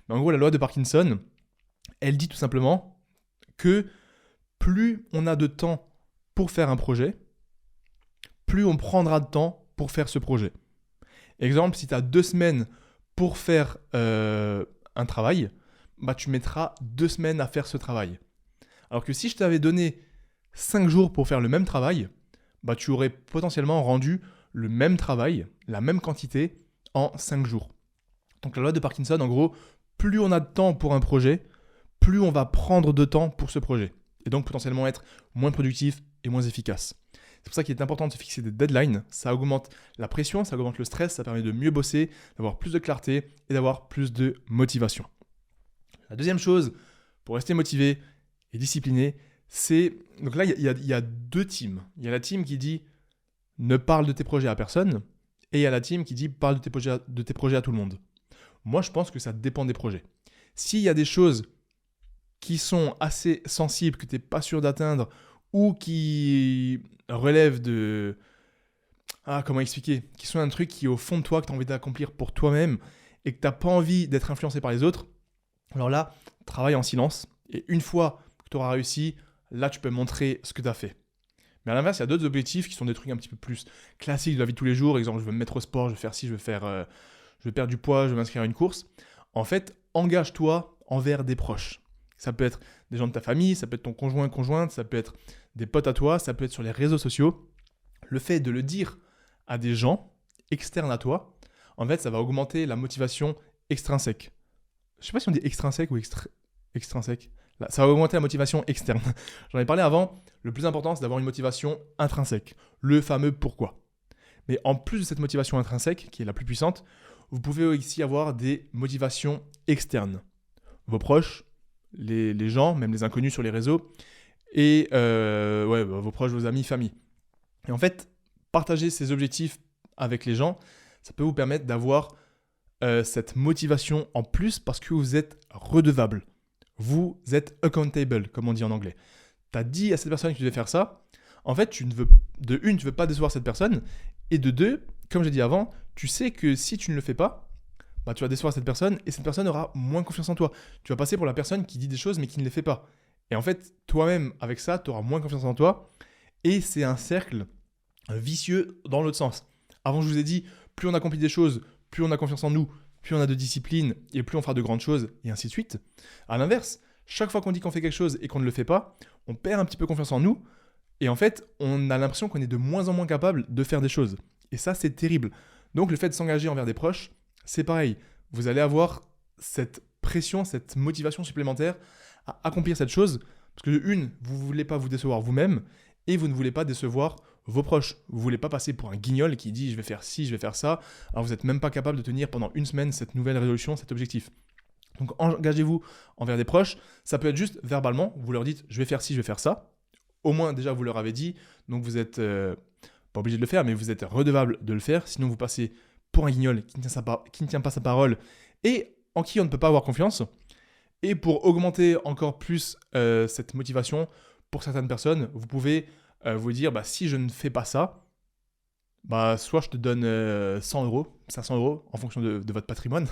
Mais en gros, la loi de Parkinson, elle dit tout simplement que plus on a de temps pour faire un projet, plus on prendra de temps pour faire ce projet. Exemple, si tu as 2 semaines pour faire un travail, bah, tu mettras 2 semaines à faire ce travail. Alors que si je t'avais donné 5 jours pour faire le même travail, bah, tu aurais potentiellement rendu le même travail, la même quantité, en 5 jours. Donc la loi de Parkinson, en gros, plus on a de temps pour un projet, plus on va prendre de temps pour ce projet. Et donc potentiellement être moins productif et moins efficace. C'est pour ça qu'il est important de se fixer des deadlines. Ça augmente la pression, ça augmente le stress, ça permet de mieux bosser, d'avoir plus de clarté et d'avoir plus de motivation. La deuxième chose, pour rester motivé et discipliné, c'est... Donc là, il y a 2 teams. Il y a la team qui dit « ne parle de tes projets à personne » et il y a la team qui dit « parle de tes projets à tout le monde ». Moi, je pense que ça dépend des projets. S'il y a des choses qui sont assez sensibles, que tu n'es pas sûr d'atteindre ou qui relèvent de... comment expliquer ? Qui sont un truc qui est au fond de toi, que tu as envie d'accomplir pour toi-même et que tu n'as pas envie d'être influencé par les autres, alors là, travaille en silence. Et une fois que tu auras réussi, là, tu peux montrer ce que tu as fait. Mais à l'inverse, il y a d'autres objectifs qui sont des trucs un petit peu plus classiques de la vie de tous les jours. Exemple, je veux me mettre au sport, je veux faire ci, je veux perdre du poids, je veux m'inscrire à une course. En fait, engage-toi envers des proches. Ça peut être des gens de ta famille, ça peut être ton conjoint, conjointe, ça peut être des potes à toi, ça peut être sur les réseaux sociaux. Le fait de le dire à des gens externes à toi, en fait, ça va augmenter la motivation extrinsèque. Je ne sais pas si on dit extrinsèque ou extrinsèque. Là, ça va augmenter la motivation externe. J'en ai parlé avant. Le plus important, c'est d'avoir une motivation intrinsèque. Le fameux pourquoi. Mais en plus de cette motivation intrinsèque, qui est la plus puissante, vous pouvez aussi avoir des motivations externes. Vos proches, les gens, même les inconnus sur les réseaux, et vos proches, vos amis, famille. Et en fait, partager ces objectifs avec les gens, ça peut vous permettre d'avoir cette motivation en plus parce que vous êtes redevable. Vous êtes accountable, comme on dit en anglais. Tu as dit à cette personne que tu devais faire ça. En fait, tu ne veux pas décevoir cette personne. Et de 2, comme j'ai dit avant, tu sais que si tu ne le fais pas, bah, tu vas décevoir cette personne et cette personne aura moins confiance en toi. Tu vas passer pour la personne qui dit des choses mais qui ne les fait pas. Et en fait, toi-même, avec ça, tu auras moins confiance en toi. Et c'est un cercle vicieux dans l'autre sens. Avant, je vous ai dit, plus on accomplit des choses, plus on a confiance en nous, plus on a de discipline, et plus on fera de grandes choses, et ainsi de suite. À l'inverse, chaque fois qu'on dit qu'on fait quelque chose et qu'on ne le fait pas, on perd un petit peu confiance en nous, et en fait, on a l'impression qu'on est de moins en moins capable de faire des choses. Et ça, c'est terrible. Donc le fait de s'engager envers des proches, c'est pareil. Vous allez avoir cette pression, cette motivation supplémentaire à accomplir cette chose, parce que vous ne voulez pas vous décevoir vous-même, et vous ne voulez pas décevoir vos proches. Vous ne voulez pas passer pour un guignol qui dit je vais faire ci, je vais faire ça, alors vous n'êtes même pas capable de tenir pendant une semaine cette nouvelle résolution, cet objectif. Donc engagez-vous envers des proches, ça peut être juste verbalement, vous leur dites je vais faire ci, je vais faire ça. Au moins déjà vous leur avez dit, donc vous êtes pas obligé de le faire, mais vous êtes redevable de le faire, sinon vous passez pour un guignol qui ne tient pas sa parole et en qui on ne peut pas avoir confiance. Et pour augmenter encore plus cette motivation, pour certaines personnes, vous pouvez vous dire, si je ne fais pas ça, soit je te donne 100 euros, 500 euros, en fonction de votre patrimoine.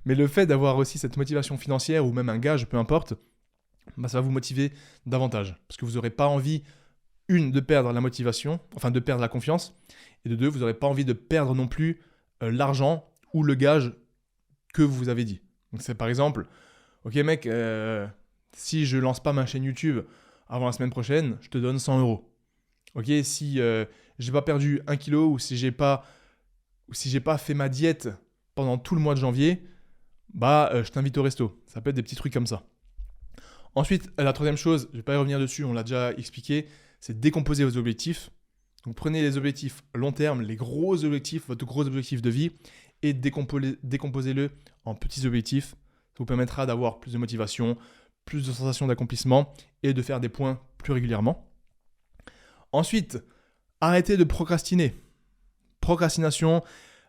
Mais le fait d'avoir aussi cette motivation financière ou même un gage, peu importe, ça va vous motiver davantage. Parce que vous n'aurez pas envie, de perdre la motivation, enfin de perdre la confiance, et de deux, vous n'aurez pas envie de perdre non plus l'argent ou le gage que vous avez dit. Donc c'est par exemple, ok mec, si je lance pas ma chaîne YouTube avant la semaine prochaine, je te donne 100 euros. Ok, si j'ai pas perdu 1 kilo ou si j'ai pas fait ma diète pendant tout le mois de janvier, je t'invite au resto. Ça peut être des petits trucs comme ça. Ensuite, la troisième chose, je vais pas y revenir dessus, on l'a déjà expliqué, c'est décomposer vos objectifs. Donc prenez les objectifs long terme, les gros objectifs, votre gros objectif de vie, et décomposez-le en petits objectifs. Ça vous permettra d'avoir plus de motivation, plus de sensation d'accomplissement et de faire des points plus régulièrement. Ensuite, arrêtez de procrastiner. Procrastination,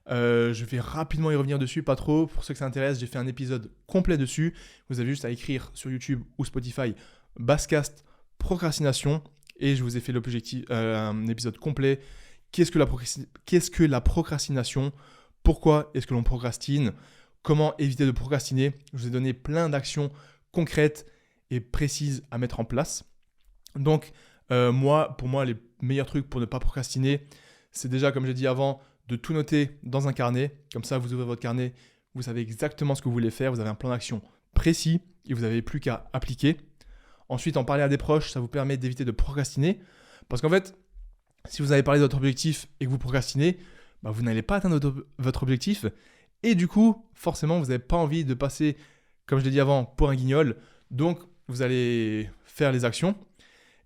je vais rapidement y revenir dessus, pas trop. Pour ceux que ça intéresse, j'ai fait un épisode complet dessus. Vous avez juste à écrire sur YouTube ou Spotify Basscast procrastination et je vous ai fait un épisode complet. Qu'est-ce que la procrastination ? Pourquoi est-ce que l'on procrastine ? Comment éviter de procrastiner ? Je vous ai donné plein d'actions concrètes et précises à mettre en place. Donc, pour moi, les meilleurs trucs pour ne pas procrastiner, c'est déjà, comme j'ai dit avant, de tout noter dans un carnet. Comme ça, vous ouvrez votre carnet, vous savez exactement ce que vous voulez faire, vous avez un plan d'action précis et vous n'avez plus qu'à appliquer. Ensuite, en parler à des proches, ça vous permet d'éviter de procrastiner. Parce qu'en fait, si vous avez parlé de votre objectif et que vous procrastinez, vous n'allez pas atteindre votre objectif. Et du coup, forcément, vous n'avez pas envie de passer, comme je l'ai dit avant, pour un guignol. Donc, vous allez faire les actions.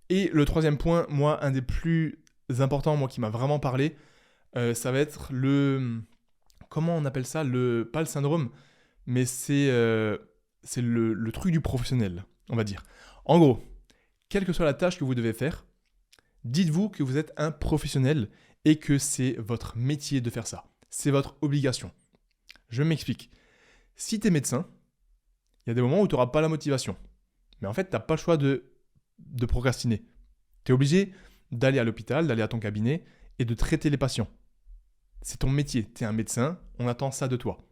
Et le troisième point, moi, un des plus importants, moi, qui m'a vraiment parlé, ça va être comment on appelle ça, pas le syndrome, mais c'est le truc du professionnel, on va dire. En gros, quelle que soit la tâche que vous devez faire, dites-vous que vous êtes un professionnel et que c'est votre métier de faire ça. C'est votre obligation. Je m'explique. Si tu es médecin, il y a des moments où tu n'auras pas la motivation. Mais en fait, tu n'as pas le choix de procrastiner. Tu es obligé d'aller à l'hôpital, d'aller à ton cabinet et de traiter les patients. C'est ton métier. Tu es un médecin, on attend ça de toi.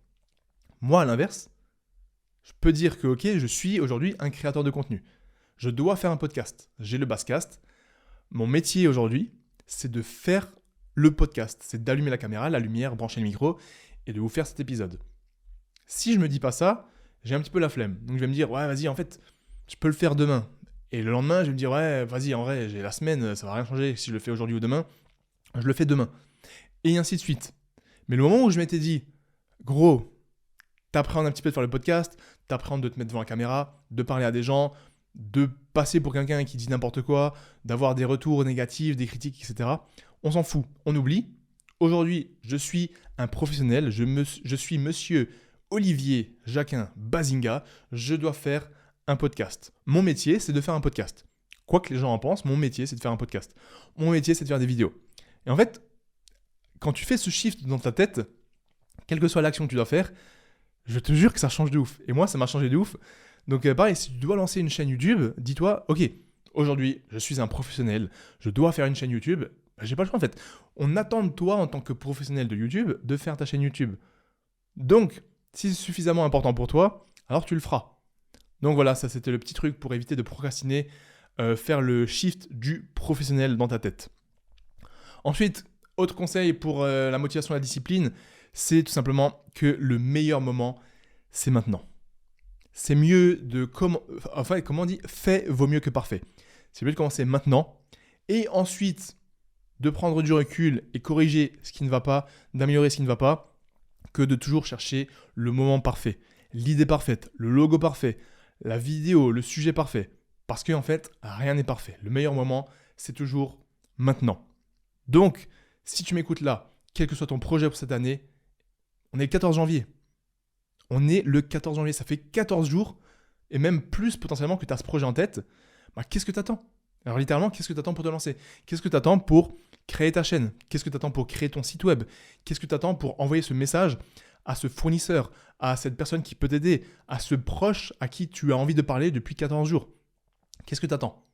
Moi, à l'inverse, je peux dire que je suis aujourd'hui un créateur de contenu. Je dois faire un podcast. J'ai le Basscast. Mon métier aujourd'hui, c'est de faire le podcast. C'est d'allumer la caméra, la lumière, brancher le micro et de vous faire cet épisode. Si je me dis pas ça, j'ai un petit peu la flemme. Donc je vais me dire, ouais, vas-y, en fait, je peux le faire demain. Et le lendemain, je vais me dire, ouais, vas-y, en vrai, j'ai la semaine, ça va rien changer. Si je le fais aujourd'hui ou demain, je le fais demain. Et ainsi de suite. Mais le moment où je m'étais dit, gros, t'appréhendes un petit peu de faire le podcast, t'appréhendes de te mettre devant la caméra, de parler à des gens, de passer pour quelqu'un qui dit n'importe quoi, d'avoir des retours négatifs, des critiques, etc. On s'en fout, on oublie. Aujourd'hui, je suis un professionnel, je suis monsieur Olivier Jacquin Bazinga, je dois faire un podcast. Mon métier, c'est de faire un podcast. Quoi que les gens en pensent, mon métier, c'est de faire un podcast. Mon métier, c'est de faire des vidéos. Et en fait, quand tu fais ce shift dans ta tête, quelle que soit l'action que tu dois faire, je te jure que ça change de ouf. Et moi, ça m'a changé de ouf. Donc pareil, si tu dois lancer une chaîne YouTube, dis-toi, ok, aujourd'hui, je suis un professionnel, je dois faire une chaîne YouTube, j'ai pas le choix en fait. On attend de toi en tant que professionnel de YouTube de faire ta chaîne YouTube. Donc, si c'est suffisamment important pour toi, alors tu le feras. Donc voilà, ça c'était le petit truc pour éviter de procrastiner, faire le shift du professionnel dans ta tête. Ensuite, autre conseil pour la motivation et la discipline, c'est tout simplement que le meilleur moment, c'est maintenant. C'est mieux de comment on dit, fait vaut mieux que parfait. C'est mieux de commencer maintenant et ensuite de prendre du recul et corriger ce qui ne va pas, d'améliorer ce qui ne va pas, que de toujours chercher le moment parfait, l'idée parfaite, le logo parfait, la vidéo, le sujet parfait. Parce qu'en fait, rien n'est parfait. Le meilleur moment, c'est toujours maintenant. Donc, si tu m'écoutes là, quel que soit ton projet pour cette année, on est le 14 janvier. On est le 14 janvier, ça fait 14 jours, et même plus potentiellement que tu as ce projet en tête. Qu'est-ce que tu attends ? Alors littéralement, qu'est-ce que tu attends pour te lancer ? Qu'est-ce que tu attends pour créer ta chaîne ? Qu'est-ce que tu attends pour créer ton site web ? Qu'est-ce que tu attends pour envoyer ce message à ce fournisseur, à cette personne qui peut t'aider, à ce proche à qui tu as envie de parler depuis 14 jours ? Qu'est-ce que tu attends ?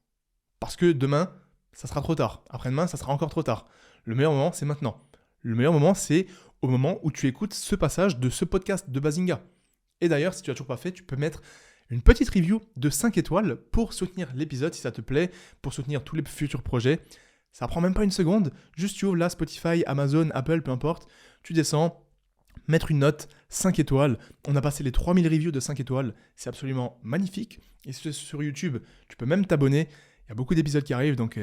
Parce que demain, ça sera trop tard. Après-demain, ça sera encore trop tard. Le meilleur moment, c'est maintenant. Le meilleur moment, c'est au moment où tu écoutes ce passage de ce podcast de Bazinga. Et d'ailleurs, si tu n'as toujours pas fait, tu peux mettre une petite review de 5 étoiles pour soutenir l'épisode si ça te plaît, pour soutenir tous les futurs projets. Ça prend même pas une seconde, juste tu ouvres là Spotify, Amazon, Apple, peu importe, tu descends, mettre une note, 5 étoiles. On a passé les 3000 reviews de 5 étoiles, c'est absolument magnifique. Et sur YouTube, tu peux même t'abonner, il y a beaucoup d'épisodes qui arrivent, donc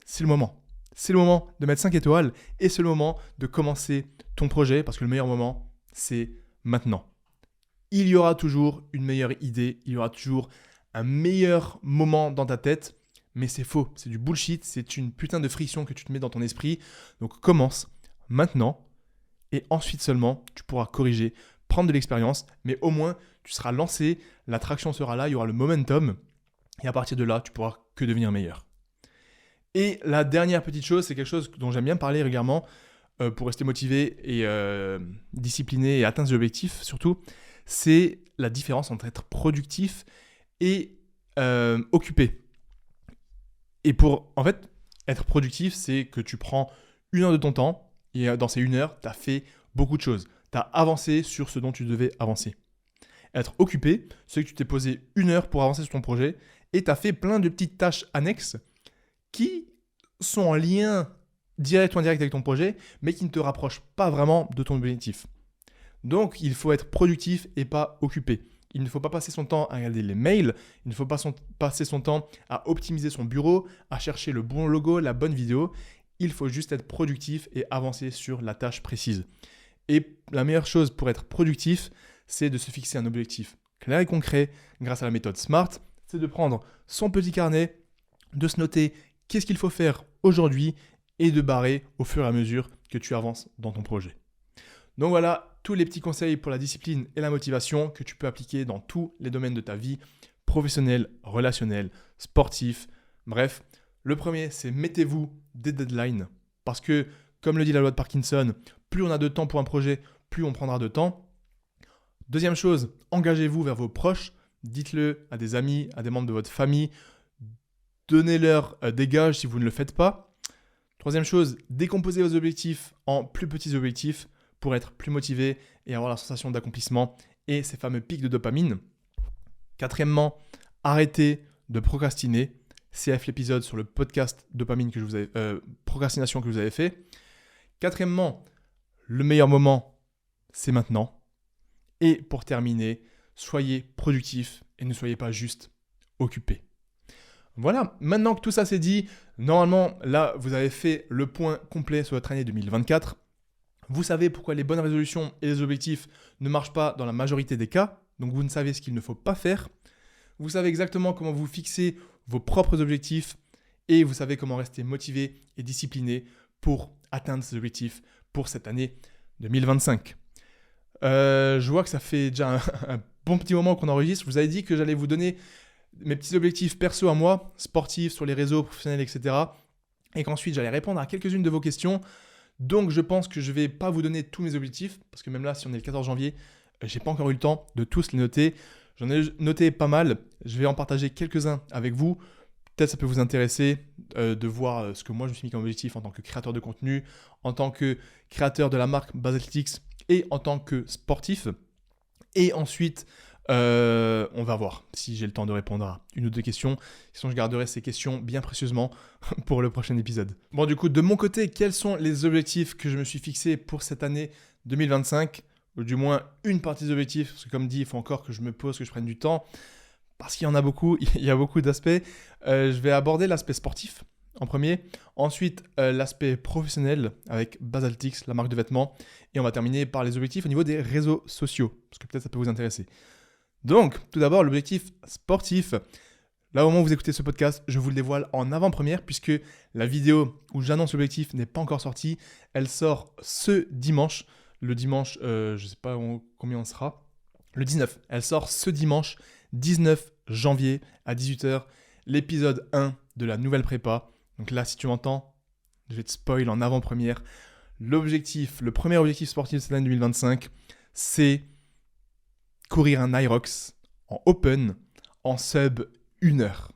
c'est le moment. C'est le moment de mettre 5 étoiles et c'est le moment de commencer ton projet parce que le meilleur moment, c'est maintenant. Il y aura toujours une meilleure idée, il y aura toujours un meilleur moment dans ta tête, mais c'est faux, c'est du bullshit, c'est une putain de friction que tu te mets dans ton esprit. Donc commence maintenant et ensuite seulement tu pourras corriger, prendre de l'expérience, mais au moins tu seras lancé, la traction sera là, il y aura le momentum et à partir de là, tu pourras que devenir meilleur. Et la dernière petite chose, c'est quelque chose dont j'aime bien parler régulièrement pour rester motivé et discipliné et atteindre ses objectifs surtout, c'est la différence entre être productif et occupé. Et pour, en fait, être productif, c'est que tu prends 1 heure de ton temps et dans ces 1 heure, tu as fait beaucoup de choses. Tu as avancé sur ce dont tu devais avancer. Être occupé, c'est que tu t'es posé 1 heure pour avancer sur ton projet et tu as fait plein de petites tâches annexes qui sont en lien direct ou indirect avec ton projet, mais qui ne te rapprochent pas vraiment de ton objectif. Donc, il faut être productif et pas occupé. Il ne faut pas passer son temps à regarder les mails, il ne faut pas passer son temps à optimiser son bureau, à chercher le bon logo, la bonne vidéo. Il faut juste être productif et avancer sur la tâche précise. Et la meilleure chose pour être productif, c'est de se fixer un objectif clair et concret grâce à la méthode SMART. C'est de prendre son petit carnet, de se noter qu'est-ce qu'il faut faire aujourd'hui et de barrer au fur et à mesure que tu avances dans ton projet. Donc voilà, tous les petits conseils pour la discipline et la motivation que tu peux appliquer dans tous les domaines de ta vie, professionnelle, relationnelle, sportif, bref. Le premier, c'est mettez-vous des deadlines parce que, comme le dit la loi de Parkinson, plus on a de temps pour un projet, plus on prendra de temps. Deuxième chose, engagez-vous vers vos proches, dites-le à des amis, à des membres de votre famille, donnez-leur des gages si vous ne le faites pas. Troisième chose, décomposez vos objectifs en plus petits objectifs pour être plus motivé et avoir la sensation d'accomplissement et ces fameux pics de dopamine. Quatrièmement, arrêtez de procrastiner. CF l'épisode sur le podcast dopamine que je vous avais, procrastination que vous avez fait. Quatrièmement, le meilleur moment, c'est maintenant. Et pour terminer, soyez productif et ne soyez pas juste occupé. Voilà, maintenant que tout ça c'est dit, normalement, là, vous avez fait le point complet sur votre année 2024. Vous savez pourquoi les bonnes résolutions et les objectifs ne marchent pas dans la majorité des cas. Donc, vous ne savez ce qu'il ne faut pas faire. Vous savez exactement comment vous fixer vos propres objectifs et vous savez comment rester motivé et discipliné pour atteindre ces objectifs pour cette année 2025. Je vois que ça fait déjà un bon petit moment qu'on enregistre. Je vous avais dit que j'allais vous donner mes petits objectifs perso à moi, sportifs, sur les réseaux, professionnels, etc. Et qu'ensuite, j'allais répondre à quelques-unes de vos questions. Donc, je pense que je ne vais pas vous donner tous mes objectifs, parce que même là, si on est le 14 janvier, je n'ai pas encore eu le temps de tous les noter. J'en ai noté pas mal. Je vais en partager quelques-uns avec vous. Peut-être ça peut vous intéresser de voir ce que moi, je me suis mis comme objectif en tant que créateur de contenu, en tant que créateur de la marque Baseltix et en tant que sportif. Et ensuite, On va voir si j'ai le temps de répondre à une ou deux questions. Sinon, je garderai ces questions bien précieusement pour le prochain épisode. Bon, du coup, de mon côté, quels sont les objectifs que je me suis fixés pour cette année 2025 ? Ou du moins une partie des objectifs, parce que comme dit, il faut encore que je me pose, que je prenne du temps, parce qu'il y en a beaucoup, il y a beaucoup d'aspects. Je vais aborder l'aspect sportif en premier, ensuite l'aspect professionnel avec Basaltix, la marque de vêtements, et on va terminer par les objectifs au niveau des réseaux sociaux, parce que peut-être ça peut vous intéresser. Donc, tout d'abord, l'objectif sportif. Là, au moment où vous écoutez ce podcast, je vous le dévoile en avant-première, puisque la vidéo où j'annonce l'objectif n'est pas encore sortie. Elle sort ce dimanche. Le dimanche, je ne sais pas combien on sera. Le 19. Elle sort ce dimanche, 19 janvier à 18h. L'épisode 1 de la nouvelle prépa. Donc là, si tu m'entends, je vais te spoil en avant-première. L'objectif, le premier objectif sportif de cette année 2025, c'est courir un Irox en open en sub 1 heure.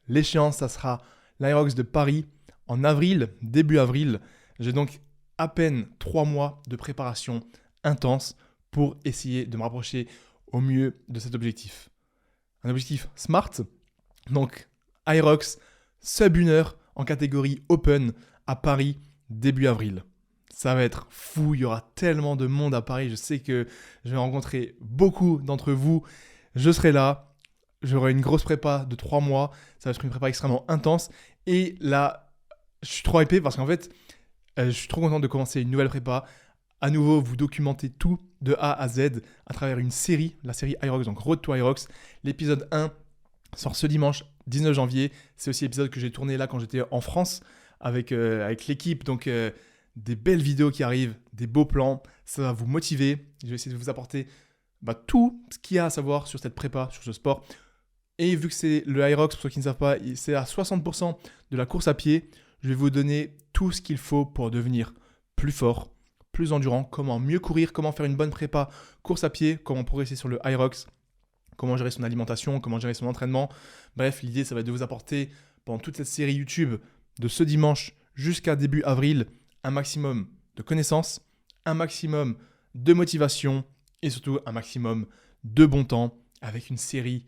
L'échéance, ça sera l'Irox de Paris en avril, début avril. J'ai donc à peine 3 mois de préparation intense pour essayer de me rapprocher au mieux de cet objectif. Un objectif smart, donc Irox sub 1 heure en catégorie open à Paris début avril. Ça va être fou, il y aura tellement de monde à Paris, je sais que je vais rencontrer beaucoup d'entre vous, je serai là, j'aurai une grosse prépa de 3 mois, ça va être une prépa extrêmement intense, et là, je suis trop hypé parce qu'en fait, je suis trop content de commencer une nouvelle prépa, à nouveau vous documenter tout de A à Z à travers une série, la série Irox, donc Road to Irox. L'épisode 1 sort ce dimanche 19 janvier, c'est aussi l'épisode que j'ai tourné là quand j'étais en France avec l'équipe, donc des belles vidéos qui arrivent, des beaux plans, ça va vous motiver. Je vais essayer de vous apporter tout ce qu'il y a à savoir sur cette prépa, sur ce sport. Et vu que c'est le Irox, pour ceux qui ne savent pas, c'est à 60% de la course à pied, je vais vous donner tout ce qu'il faut pour devenir plus fort, plus endurant, comment mieux courir, comment faire une bonne prépa course à pied, comment progresser sur le Irox, comment gérer son alimentation, comment gérer son entraînement. Bref, l'idée, ça va être de vous apporter pendant toute cette série YouTube de ce dimanche jusqu'à début avril un maximum de connaissances, un maximum de motivation et surtout un maximum de bon temps avec une série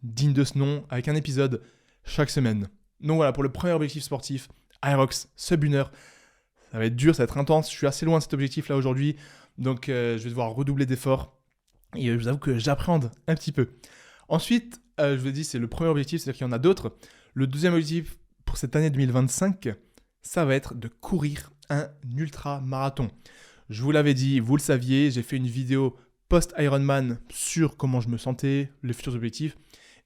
digne de ce nom, avec un épisode chaque semaine. Donc voilà, pour le premier objectif sportif, Irox sub 1 heure. Ça va être dur, ça va être intense. Je suis assez loin de cet objectif là aujourd'hui, donc je vais devoir redoubler d'efforts. Et je vous avoue que j'appréhende un petit peu. Ensuite, je vous ai dit, c'est le premier objectif, c'est-à-dire qu'il y en a d'autres. Le deuxième objectif pour cette année 2025, ça va être de courir un ultra-marathon. Je vous l'avais dit, vous le saviez, j'ai fait une vidéo post-Ironman sur comment je me sentais, les futurs objectifs,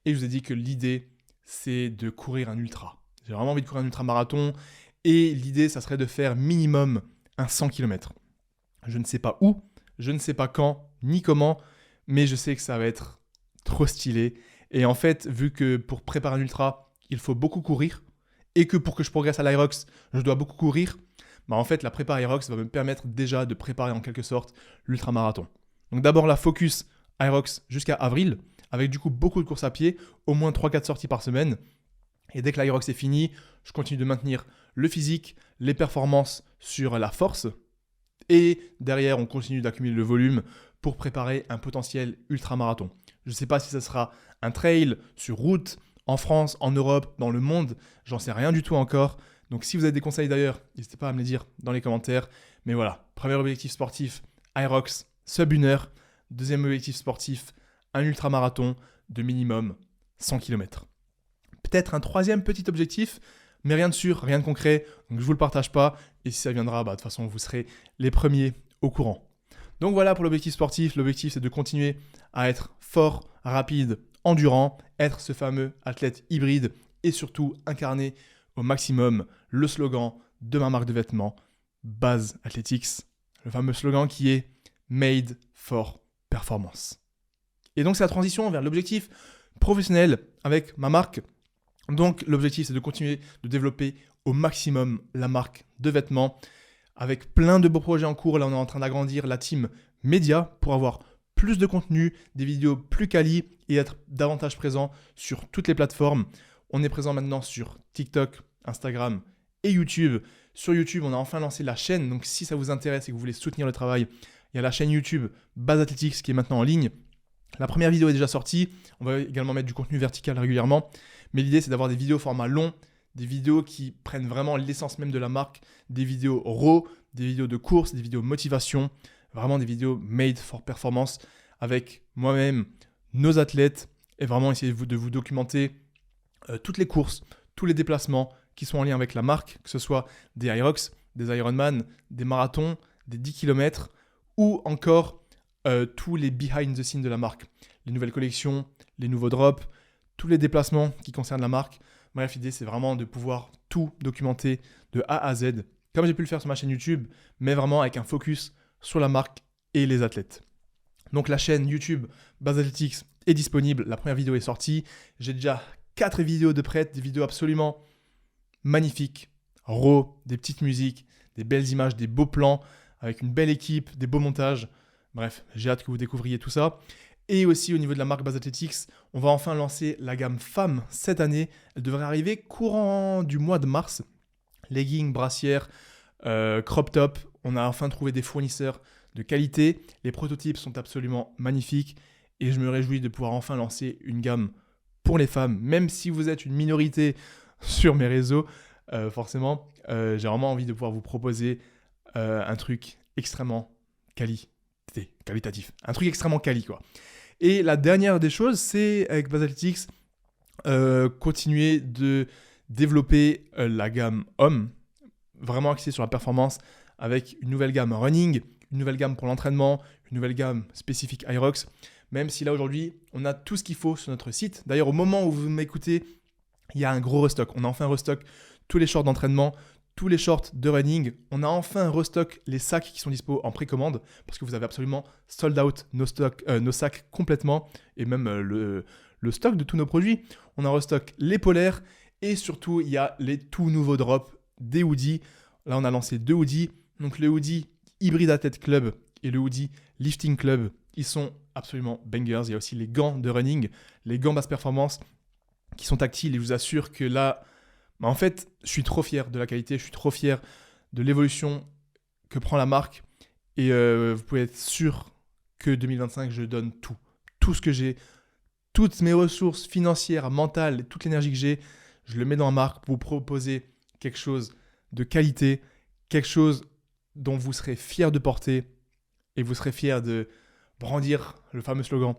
et je vous ai dit que l'idée, c'est de courir un ultra. J'ai vraiment envie de courir un ultra-marathon, et l'idée, ça serait de faire minimum un 100 km. Je ne sais pas où, je ne sais pas quand, ni comment, mais je sais que ça va être trop stylé. Et en fait, vu que pour préparer un ultra, il faut beaucoup courir, et que pour que je progresse à l'Irox, je dois beaucoup courir, en fait, la prépa Irox va me permettre déjà de préparer en quelque sorte l'ultramarathon. Donc d'abord la focus Irox jusqu'à avril, avec du coup beaucoup de courses à pied, au moins 3-4 sorties par semaine. Et dès que l'Irox est fini, je continue de maintenir le physique, les performances sur la force. Et derrière, on continue d'accumuler le volume pour préparer un potentiel ultramarathon. Je ne sais pas si ça sera un trail sur route, en France, en Europe, dans le monde, j'en sais rien du tout encore. Donc si vous avez des conseils d'ailleurs, n'hésitez pas à me les dire dans les commentaires. Mais voilà, premier objectif sportif, Irox, sub 1 heure. Deuxième objectif sportif, un ultramarathon de minimum 100 km. Peut-être un troisième petit objectif, mais rien de sûr, rien de concret. Donc je ne vous le partage pas. Et si ça viendra, de toute façon, vous serez les premiers au courant. Donc voilà pour l'objectif sportif. L'objectif, c'est de continuer à être fort, rapide, endurant, être ce fameux athlète hybride et surtout incarner au maximum le slogan de ma marque de vêtements, Baz Athletics, le fameux slogan qui est Made for Performance. Et donc c'est la transition vers l'objectif professionnel avec ma marque. Donc l'objectif c'est de continuer de développer au maximum la marque de vêtements avec plein de beaux projets en cours. Là on est en train d'agrandir la team média pour avoir plus de contenu, des vidéos plus quali et être davantage présent sur toutes les plateformes. On est présent maintenant sur TikTok, Instagram et YouTube. Sur YouTube, on a enfin lancé la chaîne. Donc, si ça vous intéresse et que vous voulez soutenir le travail, il y a la chaîne YouTube Baz Athletics qui est maintenant en ligne. La première vidéo est déjà sortie. On va également mettre du contenu vertical régulièrement. Mais l'idée, c'est d'avoir des vidéos format long, des vidéos qui prennent vraiment l'essence même de la marque, des vidéos raw, des vidéos de course, des vidéos motivation, vraiment des vidéos made for performance avec moi-même, nos athlètes, et vraiment essayer de vous documenter toutes les courses, tous les déplacements qui sont en lien avec la marque, que ce soit des Irox, des Ironman, des marathons, des 10 km ou encore tous les behind the scenes de la marque, les nouvelles collections, les nouveaux drops, tous les déplacements qui concernent la marque. Bref, l'idée c'est vraiment de pouvoir tout documenter de A à Z, comme j'ai pu le faire sur ma chaîne YouTube, mais vraiment avec un focus sur la marque et les athlètes. Donc la chaîne YouTube Buzz Athletics est disponible, la première vidéo est sortie, j'ai déjà 4 vidéos de prêtes, des vidéos absolument magnifiques, raw, des petites musiques, des belles images, des beaux plans, avec une belle équipe, des beaux montages. Bref, j'ai hâte que vous découvriez tout ça. Et aussi au niveau de la marque Buzz Athletics, on va enfin lancer la gamme femmes cette année. Elle devrait arriver courant du mois de mars. Leggings, brassières, crop top. On a enfin trouvé des fournisseurs de qualité. Les prototypes sont absolument magnifiques. Et je me réjouis de pouvoir enfin lancer une gamme pour les femmes. Même si vous êtes une minorité sur mes réseaux, forcément, j'ai vraiment envie de pouvoir vous proposer un truc extrêmement qualitatif. Un truc extrêmement quali, quoi. Et la dernière des choses, c'est avec Buzz Athletics, continuer de développer la gamme homme, vraiment axée sur la performance, avec une nouvelle gamme running, une nouvelle gamme pour l'entraînement, une nouvelle gamme spécifique Irox, même si là aujourd'hui, on a tout ce qu'il faut sur notre site. D'ailleurs, au moment où vous m'écoutez, il y a un gros restock. On a enfin restock tous les shorts d'entraînement, tous les shorts de running. On a enfin restock les sacs qui sont dispo en précommande parce que vous avez absolument sold out nos sacs complètement et même le stock de tous nos produits. On a restock les polaires et surtout, il y a les tout nouveaux drops des hoodies. Là, on a lancé 2 hoodies. Donc, le hoodie Hybrid Athlete Club et le hoodie Lifting Club, ils sont absolument bangers. Il y a aussi les gants de running, les gants basse performance qui sont tactiles et je vous assure que là, en fait, je suis trop fier de la qualité, je suis trop fier de l'évolution que prend la marque et vous pouvez être sûr que 2025, je donne tout ce que j'ai, toutes mes ressources financières, mentales, toute l'énergie que j'ai, je le mets dans la marque pour vous proposer quelque chose de qualité, quelque chose dont vous serez fier de porter et vous serez fier de brandir le fameux slogan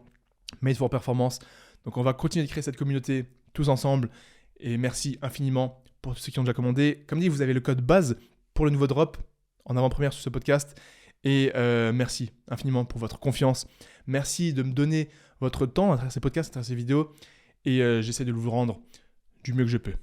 Made for Performance. Donc on va continuer de créer cette communauté tous ensemble et merci infiniment pour tous ceux qui ont déjà commandé. Comme dit, vous avez le code BAZE pour le nouveau drop en avant-première sur ce podcast et merci infiniment pour votre confiance. Merci de me donner votre temps à travers ces podcasts, à travers ces vidéos et j'essaie de vous rendre du mieux que je peux.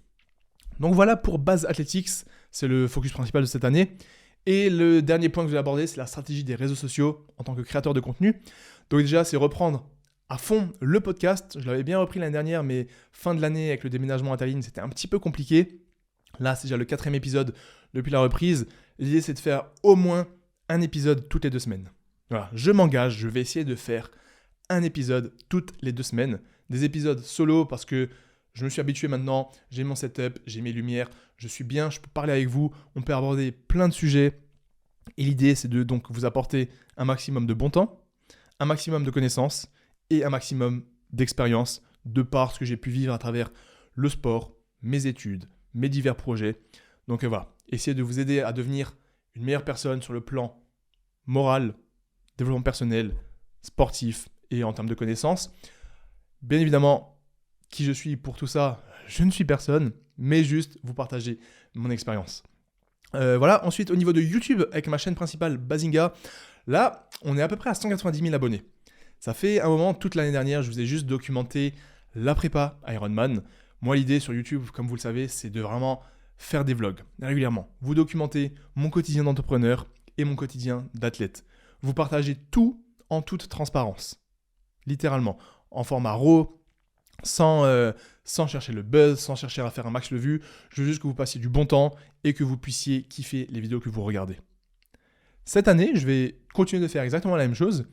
Donc voilà pour Buzz Athletics, c'est le focus principal de cette année. Et le dernier point que je vais aborder, c'est la stratégie des réseaux sociaux en tant que créateur de contenu. Donc déjà, c'est reprendre à fond le podcast. Je l'avais bien repris l'année dernière, mais fin de l'année avec le déménagement à Tallinn, c'était un petit peu compliqué. Là, c'est déjà le 4e épisode depuis la reprise. L'idée, c'est de faire au moins un épisode toutes les 2 semaines. Voilà, je m'engage, je vais essayer de faire un épisode toutes les 2 semaines. Des épisodes solo parce que je me suis habitué maintenant, j'ai mon setup, j'ai mes lumières, je suis bien, je peux parler avec vous, on peut aborder plein de sujets. Et l'idée, c'est de donc vous apporter un maximum de bon temps, un maximum de connaissances et un maximum d'expérience de par ce que j'ai pu vivre à travers le sport, mes études, mes divers projets. Donc voilà, essayer de vous aider à devenir une meilleure personne sur le plan moral, développement personnel, sportif et en termes de connaissances. Bien évidemment, qui je suis pour tout ça, je ne suis personne, mais juste vous partager mon expérience. Voilà, ensuite au niveau de YouTube, avec ma chaîne principale Bazinga, là, on est à peu près à 190 000 abonnés. Ça fait un moment, toute l'année dernière, je vous ai juste documenté la prépa Ironman. Moi, l'idée sur YouTube, comme vous le savez, c'est de vraiment faire des vlogs régulièrement. Vous documenter mon quotidien d'entrepreneur et mon quotidien d'athlète. Vous partagez tout en toute transparence. Littéralement, en format RAW, sans chercher le buzz, sans chercher à faire un max de vues. Je veux juste que vous passiez du bon temps et que vous puissiez kiffer les vidéos que vous regardez. Cette année, je vais continuer de faire exactement la même chose,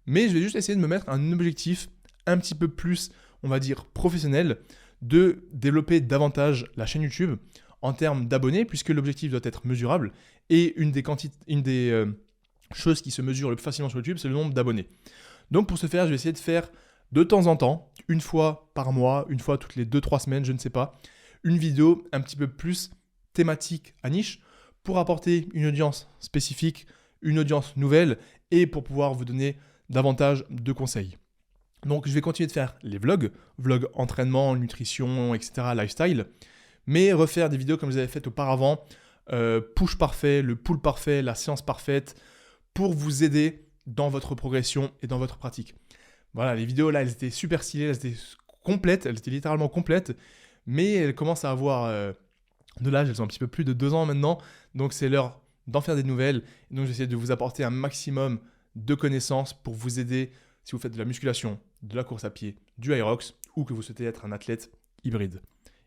mais je vais juste essayer de me mettre un objectif un petit peu plus, on va dire, professionnel, de développer davantage la chaîne YouTube en termes d'abonnés, puisque l'objectif doit être mesurable. Et une des choses qui se mesure le plus facilement sur YouTube, c'est le nombre d'abonnés. Donc pour ce faire, je vais essayer de faire de temps en temps, une fois par mois, une fois toutes les 2-3 semaines, je ne sais pas, une vidéo un petit peu plus thématique à niche pour apporter une audience spécifique, une audience nouvelle et pour pouvoir vous donner davantage de conseils. Donc je vais continuer de faire les vlogs entraînement, nutrition, etc., lifestyle, mais refaire des vidéos comme je les avais faites auparavant, push parfait, le pull parfait, la séance parfaite, pour vous aider dans votre progression et dans votre pratique. Voilà, les vidéos là, elles étaient super stylées, elles étaient complètes, elles étaient littéralement complètes, mais elles commencent à avoir de l'âge, elles ont un petit peu plus de 2 ans maintenant, donc c'est l'heure d'en faire des nouvelles. Et donc j'essaie de vous apporter un maximum de connaissances pour vous aider si vous faites de la musculation, de la course à pied, du Hyrox ou que vous souhaitez être un athlète hybride.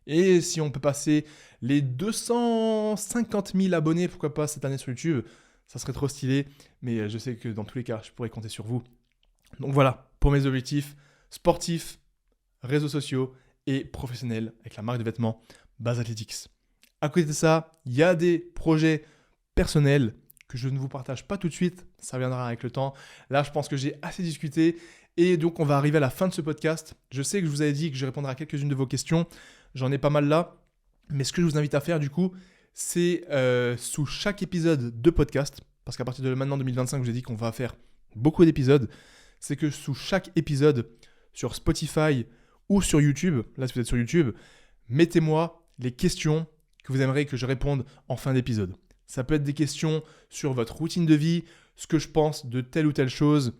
Et si on peut passer les 250 000 abonnés, pourquoi pas cette année sur YouTube, ça serait trop stylé, mais je sais que dans tous les cas, je pourrais compter sur vous. Donc voilà, pour mes objectifs sportifs, réseaux sociaux et professionnels avec la marque de vêtements Base Athletics. À côté de ça, il y a des projets personnels que je ne vous partage pas tout de suite, ça viendra avec le temps. Là, je pense que j'ai assez discuté et donc on va arriver à la fin de ce podcast. Je sais que je vous avais dit que je répondrai à quelques-unes de vos questions, j'en ai pas mal là, mais ce que je vous invite à faire du coup, c'est sous chaque épisode de podcast, parce qu'à partir de maintenant 2025, je vous ai dit qu'on va faire beaucoup d'épisodes, c'est que sous chaque épisode sur Spotify ou sur YouTube, là si vous êtes sur YouTube, mettez-moi les questions que vous aimeriez que je réponde en fin d'épisode. Ça peut être des questions sur votre routine de vie, ce que je pense de telle ou telle chose,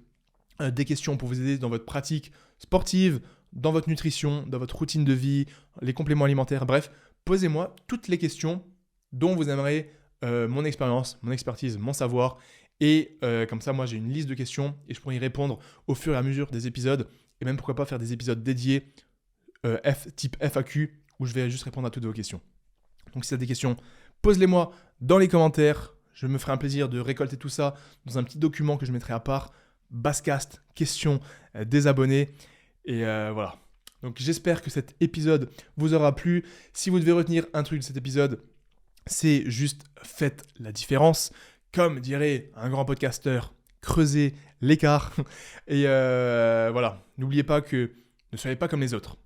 des questions pour vous aider dans votre pratique sportive, dans votre nutrition, dans votre routine de vie, les compléments alimentaires, bref, posez-moi toutes les questions dont vous aimeriez mon expérience, mon expertise, mon savoir. Et comme ça, moi, j'ai une liste de questions et je pourrai y répondre au fur et à mesure des épisodes. Et même, pourquoi pas, faire des épisodes dédiés type FAQ où je vais juste répondre à toutes vos questions. Donc, si vous avez des questions, posez-les-moi dans les commentaires. Je me ferai un plaisir de récolter tout ça dans un petit document que je mettrai à part. Basscast, questions des abonnés. Et voilà. Donc, j'espère que cet épisode vous aura plu. Si vous devez retenir un truc de cet épisode, c'est juste faites la différence. Comme dirait un grand podcasteur, creusez l'écart. Et voilà, n'oubliez pas que ne soyez pas comme les autres.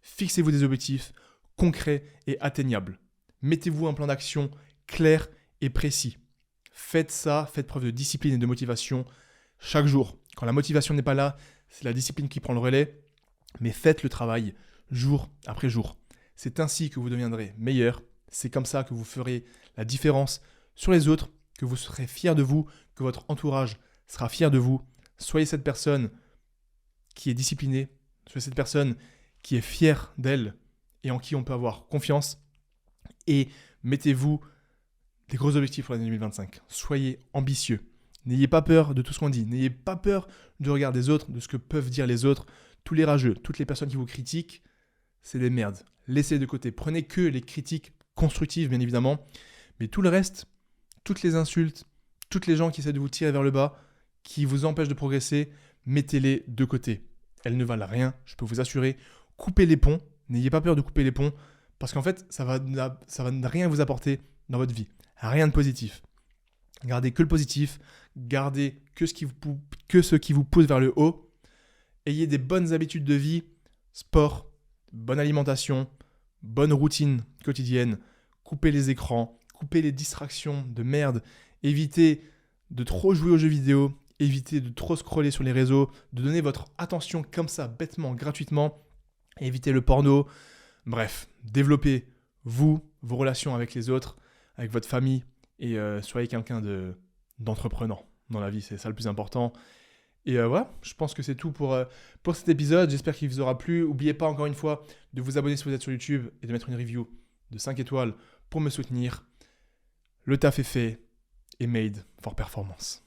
Fixez-vous des objectifs concrets et atteignables. Mettez-vous un plan d'action clair et précis. Faites ça, faites preuve de discipline et de motivation chaque jour. Quand la motivation n'est pas là, c'est la discipline qui prend le relais. Mais faites le travail jour après jour. C'est ainsi que vous deviendrez meilleur. C'est comme ça que vous ferez la différence sur les autres, que vous serez fier de vous, que votre entourage sera fier de vous. Soyez cette personne qui est disciplinée, soyez cette personne qui est fière d'elle et en qui on peut avoir confiance. Et mettez-vous des gros objectifs pour l'année 2025. Soyez ambitieux. N'ayez pas peur de tout ce qu'on dit. N'ayez pas peur du regard des autres, de ce que peuvent dire les autres. Tous les rageux, toutes les personnes qui vous critiquent, c'est des merdes. Laissez de côté. Prenez que les critiques constructives, bien évidemment. Mais tout le reste, toutes les insultes, toutes les gens qui essaient de vous tirer vers le bas, qui vous empêchent de progresser, mettez-les de côté. Elles ne valent rien, je peux vous assurer. Coupez les ponts. N'ayez pas peur de couper les ponts. Parce qu'en fait, ça va rien vous apporter dans votre vie. Rien de positif. Gardez que le positif. Gardez que ce qui vous pousse vers le haut. Ayez des bonnes habitudes de vie, sport, bonne alimentation, bonne routine quotidienne. Coupez les écrans, coupez les distractions de merde. Évitez de trop jouer aux jeux vidéo. Évitez de trop scroller sur les réseaux. De donner votre attention comme ça, bêtement, gratuitement. Évitez le porno. Bref, développez vos relations avec les autres, avec votre famille. Et soyez quelqu'un d'entreprenant dans la vie. C'est ça le plus important. Et voilà, je pense que c'est tout pour cet épisode. J'espère qu'il vous aura plu. N'oubliez pas encore une fois de vous abonner si vous êtes sur YouTube et de mettre une review de 5 étoiles pour me soutenir. Le taf est fait et made for performance.